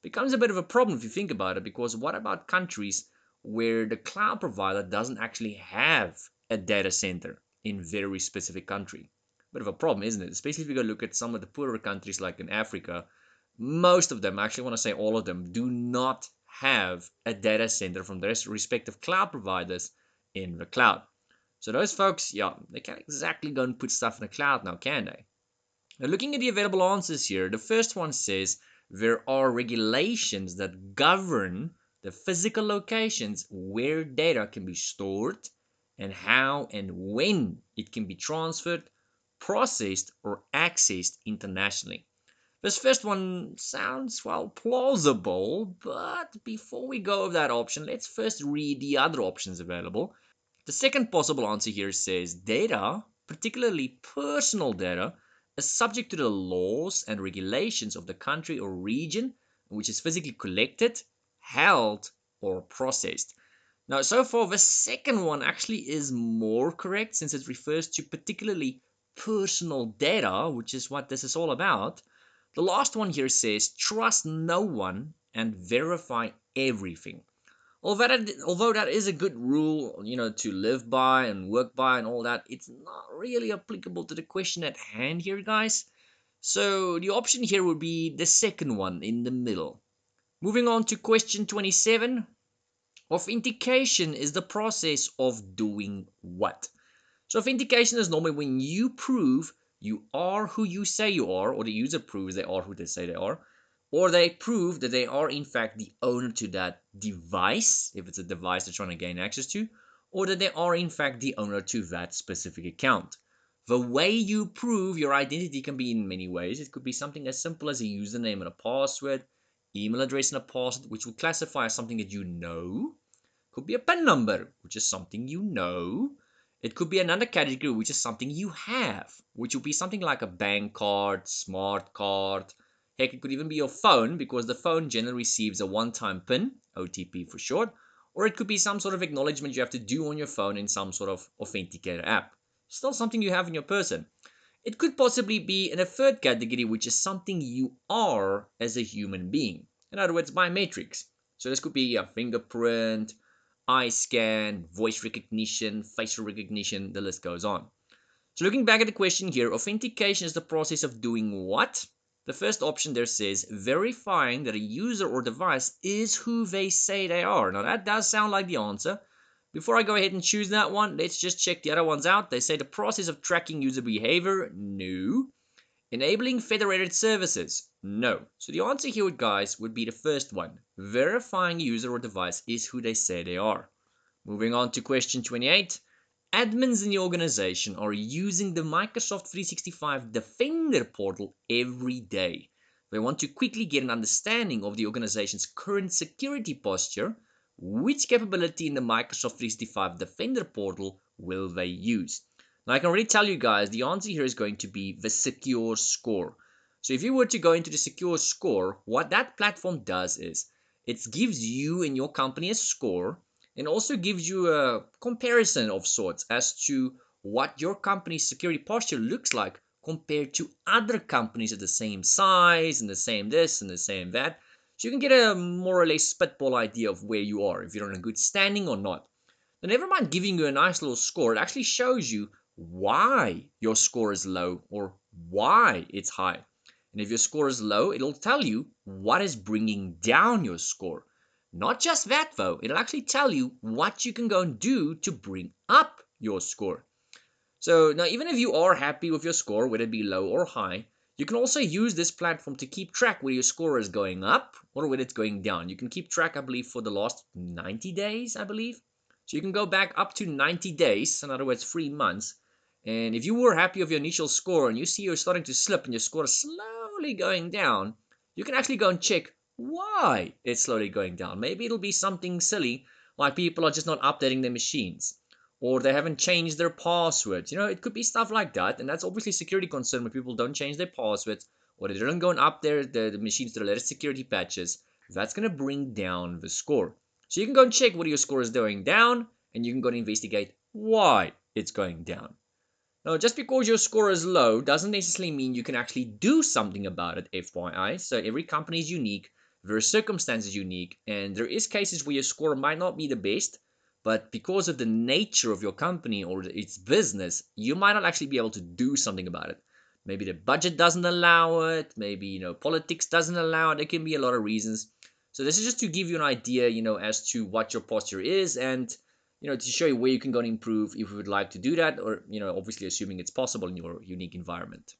Becomes a bit of a problem if you think about it, because what about countries where the cloud provider doesn't actually have a data center in very specific country? Bit of a problem, isn't it? Especially if you go look at some of the poorer countries like in Africa, most of them, actually, I want to say all of them, do not have a data center from their respective cloud providers in the cloud. So those folks, yeah, they can't exactly go and put stuff in the cloud now, can they? Now, looking at the available answers here, the first one says there are regulations that govern the physical locations where data can be stored and how and when it can be transferred, processed, or accessed internationally. This first one sounds, well, plausible, but before we go over that option, let's first read the other options available. The second possible answer here says data, particularly personal data, is subject to the laws and regulations of the country or region in which is physically collected, held, or processed. Now, so far, the second one actually is more correct since it refers to particularly personal data, which is what this is all about. The last one here says trust no one and verify everything. Although that is a good rule, to live by and work by and all that, it's not really applicable to the question at hand here, guys. So the option here would be the second one in the middle. Moving on to question 27. Authentication is the process of doing what? So authentication is normally when you prove you are who you say you are, or the user proves they are who they say they are, or they prove that they are in fact the owner to that device, if it's a device they're trying to gain access to, or that they are in fact the owner to that specific account. The way you prove your identity can be in many ways. It could be something as simple as a username and a password, email address and a password, which will classify as something that you know. Could be a PIN number, which is something you know. It could be another category, which is something you have, which would be something like a bank card, smart card. Heck, it could even be your phone, because the phone generally receives a one-time PIN, OTP for short, or it could be some sort of acknowledgement you have to do on your phone in some sort of authenticator app. Still something you have in your person. It could possibly be in a third category, which is something you are as a human being. In other words, biometrics. So this could be a fingerprint, eye scan, voice recognition, facial recognition, the list goes on. So looking back at the question here, authentication is the process of doing what? The first option there says verifying that a user or device is who they say they are. Now that does sound like the answer. Before I go ahead and choose that one, let's just check the other ones out. They say the process of tracking user behavior, no. Enabling federated services, no. So the answer here, guys, would be the first one. Verifying user or device is who they say they are. Moving on to question 28. Admins in the organization are using the Microsoft 365 Defender portal every day. They want to quickly get an understanding of the organization's current security posture. Which capability in the Microsoft 365 Defender portal will they use? Now, I can already tell you guys the answer here is going to be the secure score. So if you were to go into the secure score, what that platform does is it gives you and your company a score, and also gives you a comparison of sorts as to what your company's security posture looks like compared to other companies of the same size and the same this and the same that. So you can get a more or less spitball idea of where you are, if you're in a good standing or not. Now, never mind giving you a nice little score, it actually shows you why your score is low or why it's high. And if your score is low, it'll tell you what is bringing down your score. Not just that, though, it'll actually tell you what you can go and do to bring up your score. So now, even if you are happy with your score, whether it be low or high, you can also use this platform to keep track whether your score is going up or whether it's going down. You can keep track, I believe, for the last 90 days, I believe. So you can go back up to 90 days, in other words, 3 months. And if you were happy with your initial score and you see you're starting to slip and your score is slowly going down, you can actually go and check why it's slowly going down. Maybe it'll be something silly, like people are just not updating their machines, or they haven't changed their passwords. It could be stuff like that, and that's obviously a security concern when people don't change their passwords or they don't go and up the machines to the latest security patches. That's going to bring down the score. So you can go and check whether your score is going down, and you can go and investigate why it's going down. Now, just because your score is low doesn't necessarily mean you can actually do something about it, FYI. So every company is unique, their circumstances unique, and there is cases where your score might not be the best, but because of the nature of your company or its business, you might not actually be able to do something about it. Maybe the budget doesn't allow it, maybe politics doesn't allow it. There can be a lot of reasons. So this is just to give you an idea, as to what your posture is, and to show you where you can go and improve if you would like to do that, or, obviously assuming it's possible in your unique environment.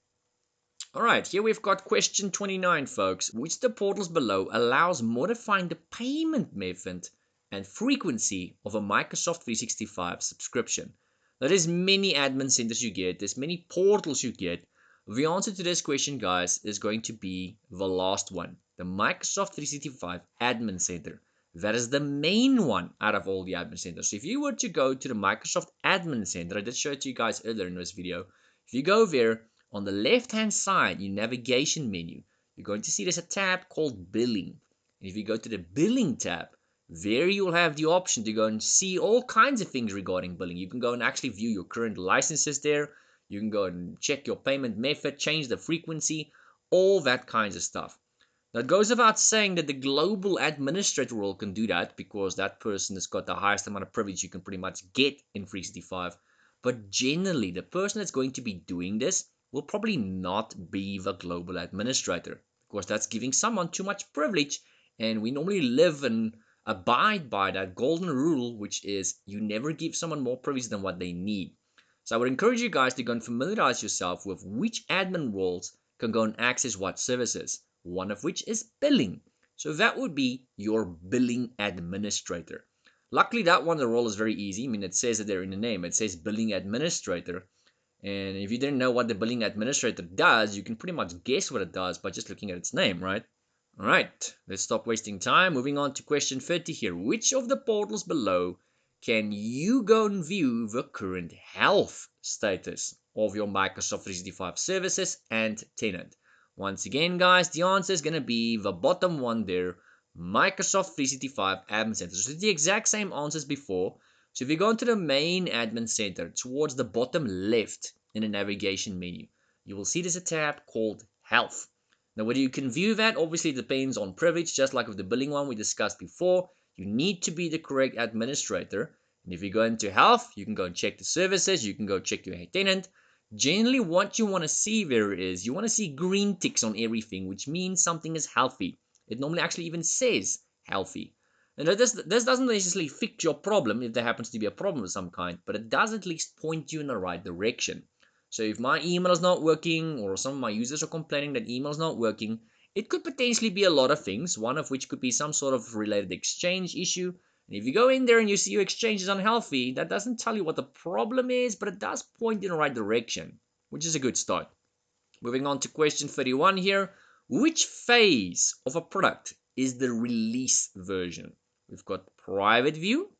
All right, here we've got question 29, folks. Which of the portals below allows modifying the payment method and frequency of a Microsoft 365 subscription? There's many admin centers you get, there's many portals you get. The answer to this question, guys, is going to be the last one, the Microsoft 365 Admin Center. That is the main one out of all the admin centers. So if you were to go to the Microsoft Admin Center, I did show it to you guys earlier in this video. If you go there, on the left hand side, your navigation menu, you're going to see there's a tab called Billing. And if you go to the Billing tab, there you'll have the option to go and see all kinds of things regarding billing. You can go and actually view your current licenses there. You can go and check your payment method, change the frequency, all that kinds of stuff. Now, it goes without saying that the global administrator role can do that, because that person has got the highest amount of privilege you can pretty much get in 365. But generally, the person that's going to be doing this will probably not be the global administrator, because that's giving someone too much privilege, and we normally live and abide by that golden rule, which is you never give someone more privilege than what they need. So I would encourage you guys to go and familiarize yourself with which admin roles can go and access what services, one of which is billing. So that would be your billing administrator. Luckily, that one, the role is very easy. I mean, it says it there in the name. It says billing administrator. And if you didn't know what the billing administrator does, you can pretty much guess what it does by just looking at its name, right? All right, let's stop wasting time. Moving on to question 30 here. Which of the portals below can you go and view the current health status of your Microsoft 365 services and tenant? Once again, guys, the answer is going to be the bottom one there, Microsoft 365 Admin Center. So it's the exact same answer as before. So if you go into the main admin center towards the bottom left in the navigation menu, you will see there's a tab called Health. Now, whether you can view that obviously depends on privilege, just like with the billing one we discussed before. You need to be the correct administrator. And if you go into Health, you can go and check the services, you can go check your tenant. Generally, what you want to see there is you want to see green ticks on everything, which means something is healthy. It normally actually even says healthy. And this doesn't necessarily fix your problem if there happens to be a problem of some kind, but it does at least point you in the right direction. So if my email is not working, or some of my users are complaining that email is not working, it could potentially be a lot of things, one of which could be some sort of related exchange issue. And if you go in there and you see your exchange is unhealthy, that doesn't tell you what the problem is, but it does point in the right direction, which is a good start. Moving on to question 31 here. Which phase of a product is the release version? We've got private view,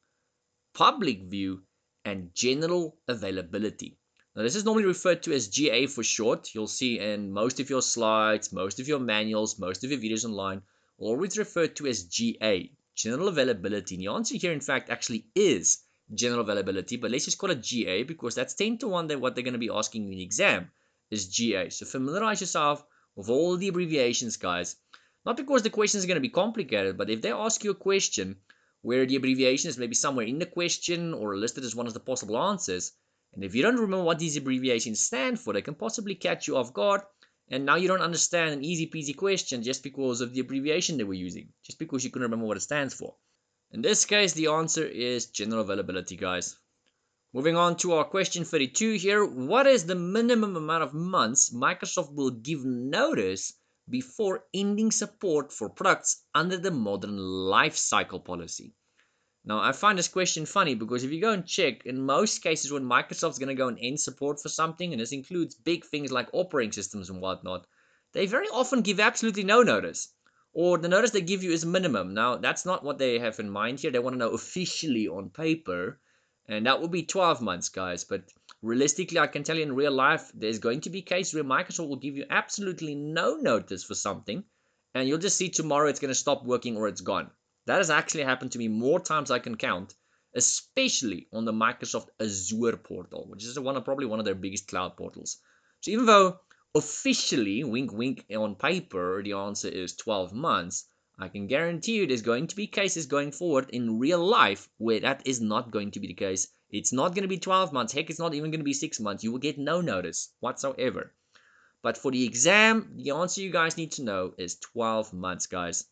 public view, and general availability. Now, this is normally referred to as GA for short. You'll see in most of your slides, most of your manuals, most of your videos online, always referred to as GA, general availability. And the answer here, in fact, actually is general availability, but let's just call it GA because that's 10 to 1 what they're going to be asking you in the exam. is GA. So familiarize yourself with all the abbreviations, guys. Not because the question is going to be complicated, but if they ask you a question where the abbreviation is maybe somewhere in the question or listed as one of the possible answers, and if you don't remember what these abbreviations stand for, they can possibly catch you off guard, and now you don't understand an easy peasy question just because of the abbreviation they were using, just because you couldn't remember what it stands for. In this case, the answer is general availability, guys. Moving on to our question 32 here. What is the minimum amount of months Microsoft will give notice before ending support for products under the modern life cycle policy? Now, I find this question funny because if you go and check, in most cases when Microsoft's going to go and end support for something, and this includes big things like operating systems and whatnot, they very often give absolutely no notice. Or the notice they give you is minimum. Now, that's not what they have in mind here. They want to know officially on paper, and that would be 12 months, guys. But realistically, I can tell you in real life, there's going to be cases where Microsoft will give you absolutely no notice for something, and you'll just see tomorrow it's going to stop working or it's gone. That has actually happened to me more times I can count, especially on the Microsoft Azure portal, which is probably one of their biggest cloud portals. So even though officially, wink wink, on paper, the answer is 12 months, I can guarantee you there's going to be cases going forward in real life where that is not going to be the case. It's not going to be 12 months. Heck, it's not even going to be 6 months. You will get no notice whatsoever. But for the exam, the answer you guys need to know is 12 months, guys.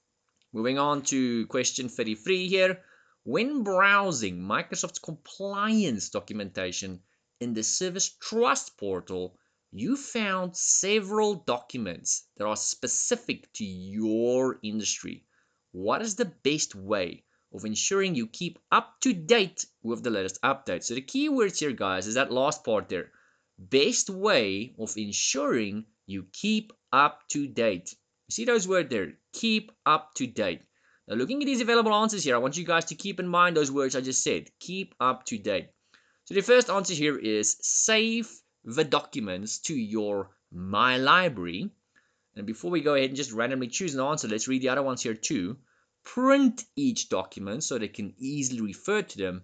Moving on to question 33 here. When browsing Microsoft's compliance documentation in the Service Trust portal, you found several documents that are specific to your industry. What is the best way of ensuring you keep up to date with the latest updates? So the key words here, guys, is that last part there. Best way of ensuring you keep up to date. See those words there, keep up to date. Now looking at these available answers here, I want you guys to keep in mind those words I just said, keep up to date. So the first answer here is save the documents to your My Library. And before we go ahead and just randomly choose an answer, let's read the other ones here too. Print each document so they can easily refer to them.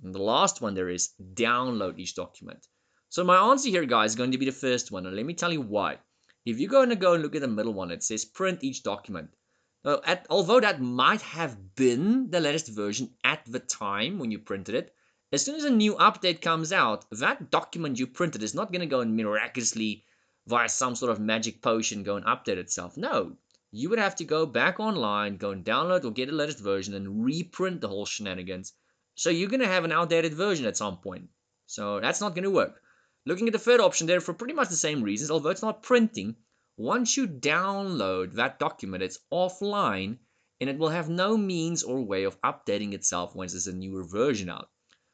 And the last one there is download each document. So my answer here, guys, is going to be the first one. And let me tell you why. If you're going to go and look at the middle one, it says print each document. Now, although that might have been the latest version at the time when you printed it, as soon as a new update comes out, that document you printed is not going to go and miraculously, via some sort of magic potion, go and update itself. No, you would have to go back online, go and download or get the latest version and reprint the whole shenanigans. So you're going to have an outdated version at some point. So that's not going to work. Looking at the third option there for pretty much the same reasons, although it's not printing, once you download that document, it's offline and it will have no means or way of updating itself once there's a newer version out.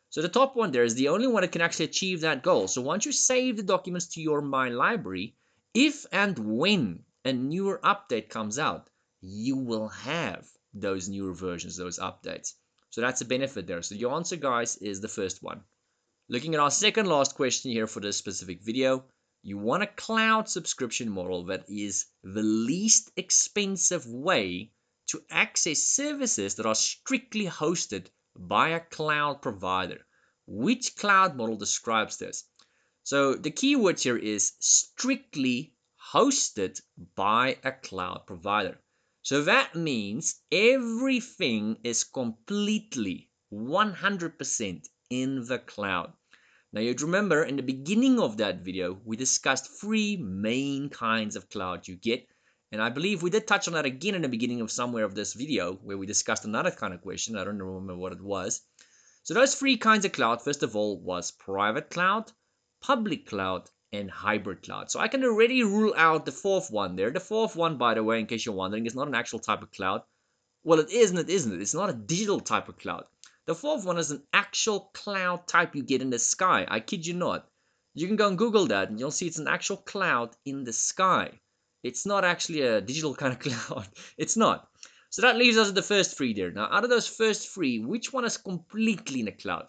So the top one there is the only one that can actually achieve that goal. So once you save the documents to your My Library, if and when a newer update comes out, you will have those newer versions, those updates. So that's a benefit there. So your answer, guys, is the first one. Looking at our second last question here for this specific video, you want a cloud subscription model that is the least expensive way to access services that are strictly hosted by a cloud provider. Which cloud model describes this? So the keyword here is strictly hosted by a cloud provider. So that means everything is completely 100% in the cloud. Now you'd remember in the beginning of that video, we discussed three main kinds of cloud you get. And I believe we did touch on that again in the beginning of somewhere of this video where we discussed another kind of question. I don't remember what it was. So those three kinds of cloud, first of all, was private cloud, public cloud, and hybrid cloud. So I can already rule out the fourth one there. The fourth one, by the way, in case you're wondering, is not an actual type of cloud. Well, it is and it isn't. It's not a digital type of cloud. The fourth one is an actual cloud type you get in the sky. I kid you not. You can go and Google that and you'll see it's an actual cloud in the sky. It's not actually a digital kind of cloud. It's not. So that leaves us at the first three there. Now, out of those first three, which one is completely in the cloud?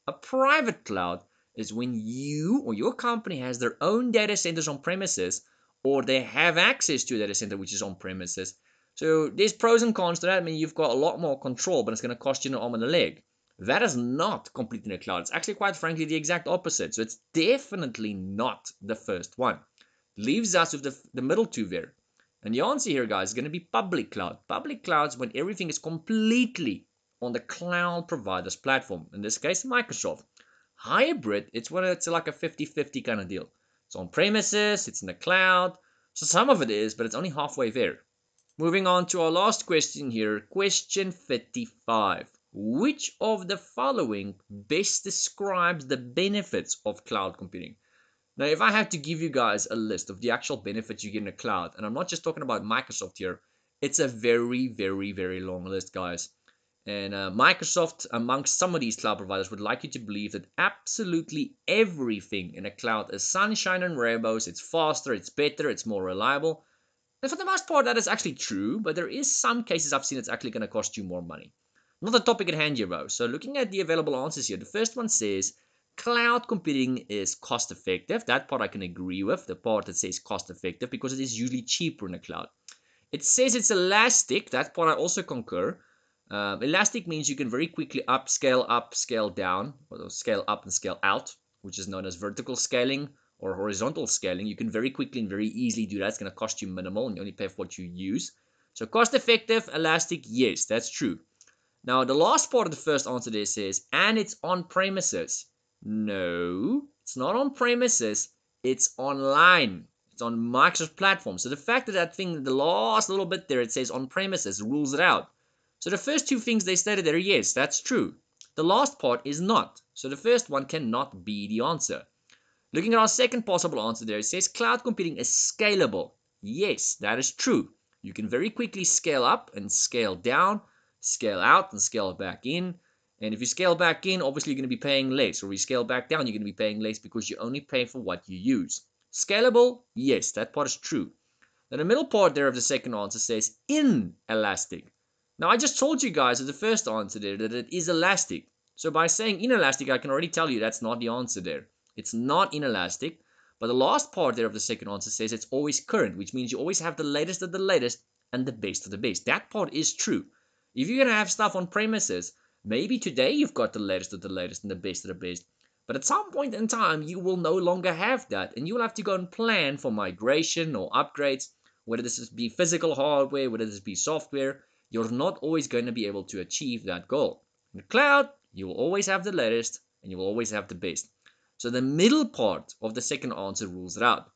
A private cloud is when you or your company has their own data centers on premises, or they have access to a data center which is on premises. So there's pros and cons to that. I mean, you've got a lot more control, but it's going to cost you an arm and a leg. That is not completely in the cloud. It's actually, quite frankly, the exact opposite. So it's definitely not the first one. Leaves us with the middle two there. And the answer here, guys, is going to be public cloud. Public clouds when everything is completely on the cloud provider's platform. In this case, Microsoft. Hybrid, it's when it's like a 50-50 kind of deal. It's on premises, it's in the cloud. So some of it is, but it's only halfway there. Moving on to our last question here, question 55. Which of the following best describes the benefits of cloud computing? Now, if I had to give you guys a list of the actual benefits you get in the cloud, and I'm not just talking about Microsoft here, it's a very, very, very long list, guys. And Microsoft, amongst some of these cloud providers, would like you to believe that absolutely everything in a cloud is sunshine and rainbows. It's faster, it's better, it's more reliable. And for the most part, that is actually true, but there is some cases I've seen it's actually going to cost you more money. Not the topic at hand here, though. So looking at the available answers here, the first one says cloud computing is cost effective. That part I can agree with, the part that says cost effective, because it is usually cheaper in the cloud. It says it's elastic. That part I also concur. Elastic means you can very quickly up, scale down, or scale up and scale out, which is known as vertical scaling or horizontal scaling. You can very quickly and very easily do that. It's going to cost you minimal and you only pay for what you use. So cost effective, elastic, yes, that's true. Now, the last part of the first answer there says, and it's on premises. No, it's not on premises. It's online. It's on Microsoft platform. So the fact that that thing, the last little bit there, it says on premises, rules it out. So the first two things they stated there, yes, that's true. The last part is not. So the first one cannot be the answer. Looking at our second possible answer there, it says cloud computing is scalable. Yes, that is true. You can very quickly scale up and scale down, scale out and scale back in. And if you scale back in, obviously you're going to be paying less. Or if you scale back down, you're going to be paying less because you only pay for what you use. Scalable? Yes, that part is true. Now the middle part there of the second answer says inelastic. Now I just told you guys at the first answer there that it is elastic. So by saying inelastic, I can already tell you that's not the answer there. It's not inelastic. But the last part there of the second answer says it's always current, which means you always have the latest of the latest and the best of the best. That part is true. If you're going to have stuff on premises, maybe today you've got the latest of the latest and the best of the best. But at some point in time, you will no longer have that. And you will have to go and plan for migration or upgrades, whether this be physical hardware, whether this be software. You're not always going to be able to achieve that goal. In the cloud, you will always have the latest and you will always have the best. So the middle part of the second answer rules it out.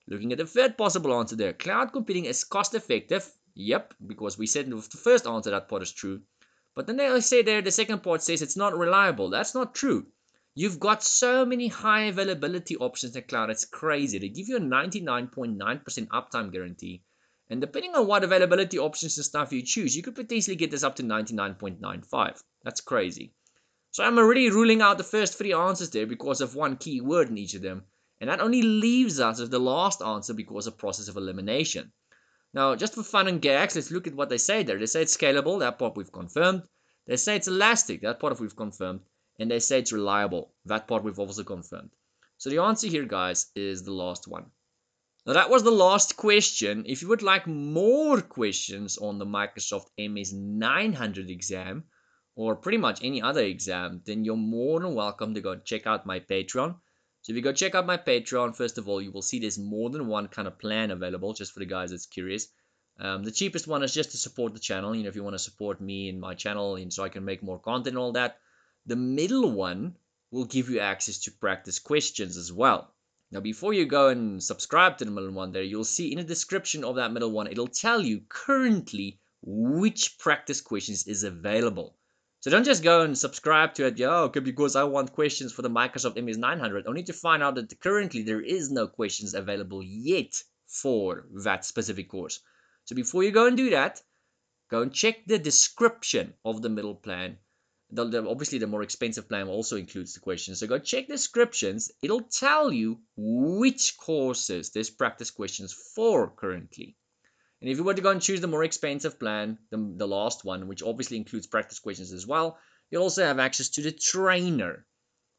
Looking at the third possible answer there, cloud computing is cost effective. Yep, because we said with the first answer that part is true. But then they say there, the second part says it's not reliable. That's not true. You've got so many high availability options in the cloud. It's crazy. They give you a 99.9% uptime guarantee. And depending on what availability options and stuff you choose, you could potentially get this up to 99.95. That's crazy. So I'm already ruling out the first three answers there because of one key word in each of them. And that only leaves us with the last answer because of process of elimination. Now, just for fun and gags, let's look at what they say there. They say it's scalable, that part we've confirmed. They say it's elastic, that part we've confirmed. And they say it's reliable, that part we've also confirmed. So the answer here, guys, is the last one. Now, that was the last question. If you would like more questions on the Microsoft MS-900 exam, or pretty much any other exam, then you're more than welcome to go check out my Patreon. So if you go check out my Patreon, first of all, you will see there's more than one kind of plan available, just for the guys that's curious. The cheapest one is just to support the channel. You know, if you want to support me and my channel, and so I can make more content and all that. The middle one will give you access to practice questions as well. Now, before you go and subscribe to the middle one there, you'll see in the description of that middle one, it'll tell you currently which practice questions is available. So don't just go and subscribe to it, okay, because I want questions for the Microsoft MS-900, only to find out that currently there is no questions available yet for that specific course. So before you go and do that, go and check the description of the middle plan. Obviously, the more expensive plan also includes the questions. So go check descriptions. It'll tell you which courses there's practice questions for currently. And if you were to go and choose the more expensive plan, the last one, which obviously includes practice questions as well, you'll also have access to the trainer,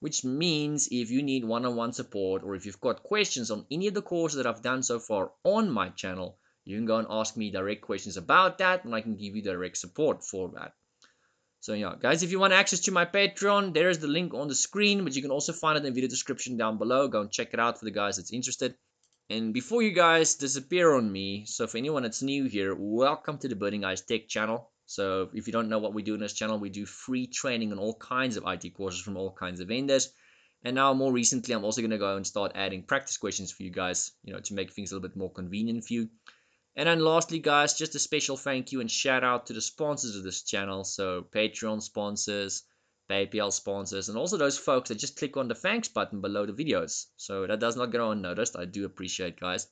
which means if you need one-on-one support or if you've got questions on any of the courses that I've done so far on my channel, you can go and ask me direct questions about that and I can give you direct support for that. So yeah, guys, if you want access to my Patreon, there is the link on the screen, but you can also find it in the video description down below. Go and check it out for the guys that's interested. And before you guys disappear on me, so for anyone that's new here, welcome to the BurningIceTech channel. So if you don't know what we do in this channel, we do free training on all kinds of IT courses from all kinds of vendors. And now more recently, I'm also going to go and start adding practice questions for you guys, to make things a little bit more convenient for you. And then lastly, guys, just a special thank you and shout out to the sponsors of this channel. So Patreon sponsors, PayPal sponsors, and also those folks that just click on the thanks button below the videos. So that does not go unnoticed. I do appreciate, guys.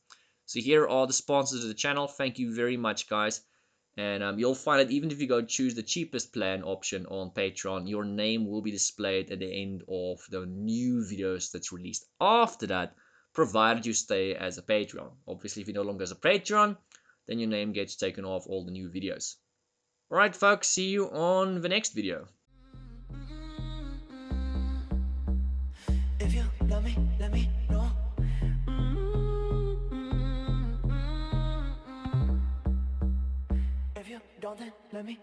So here are the sponsors of the channel. Thank you very much, guys. And you'll find that even if you go choose the cheapest plan option on Patreon, your name will be displayed at the end of the new videos that's released after that, provided you stay as a Patreon. Obviously, if you're no longer as a Patreon, then your name gets taken off all the new videos. Alright, folks, see you on the next video. If you love me, let me know. If you don't, then let me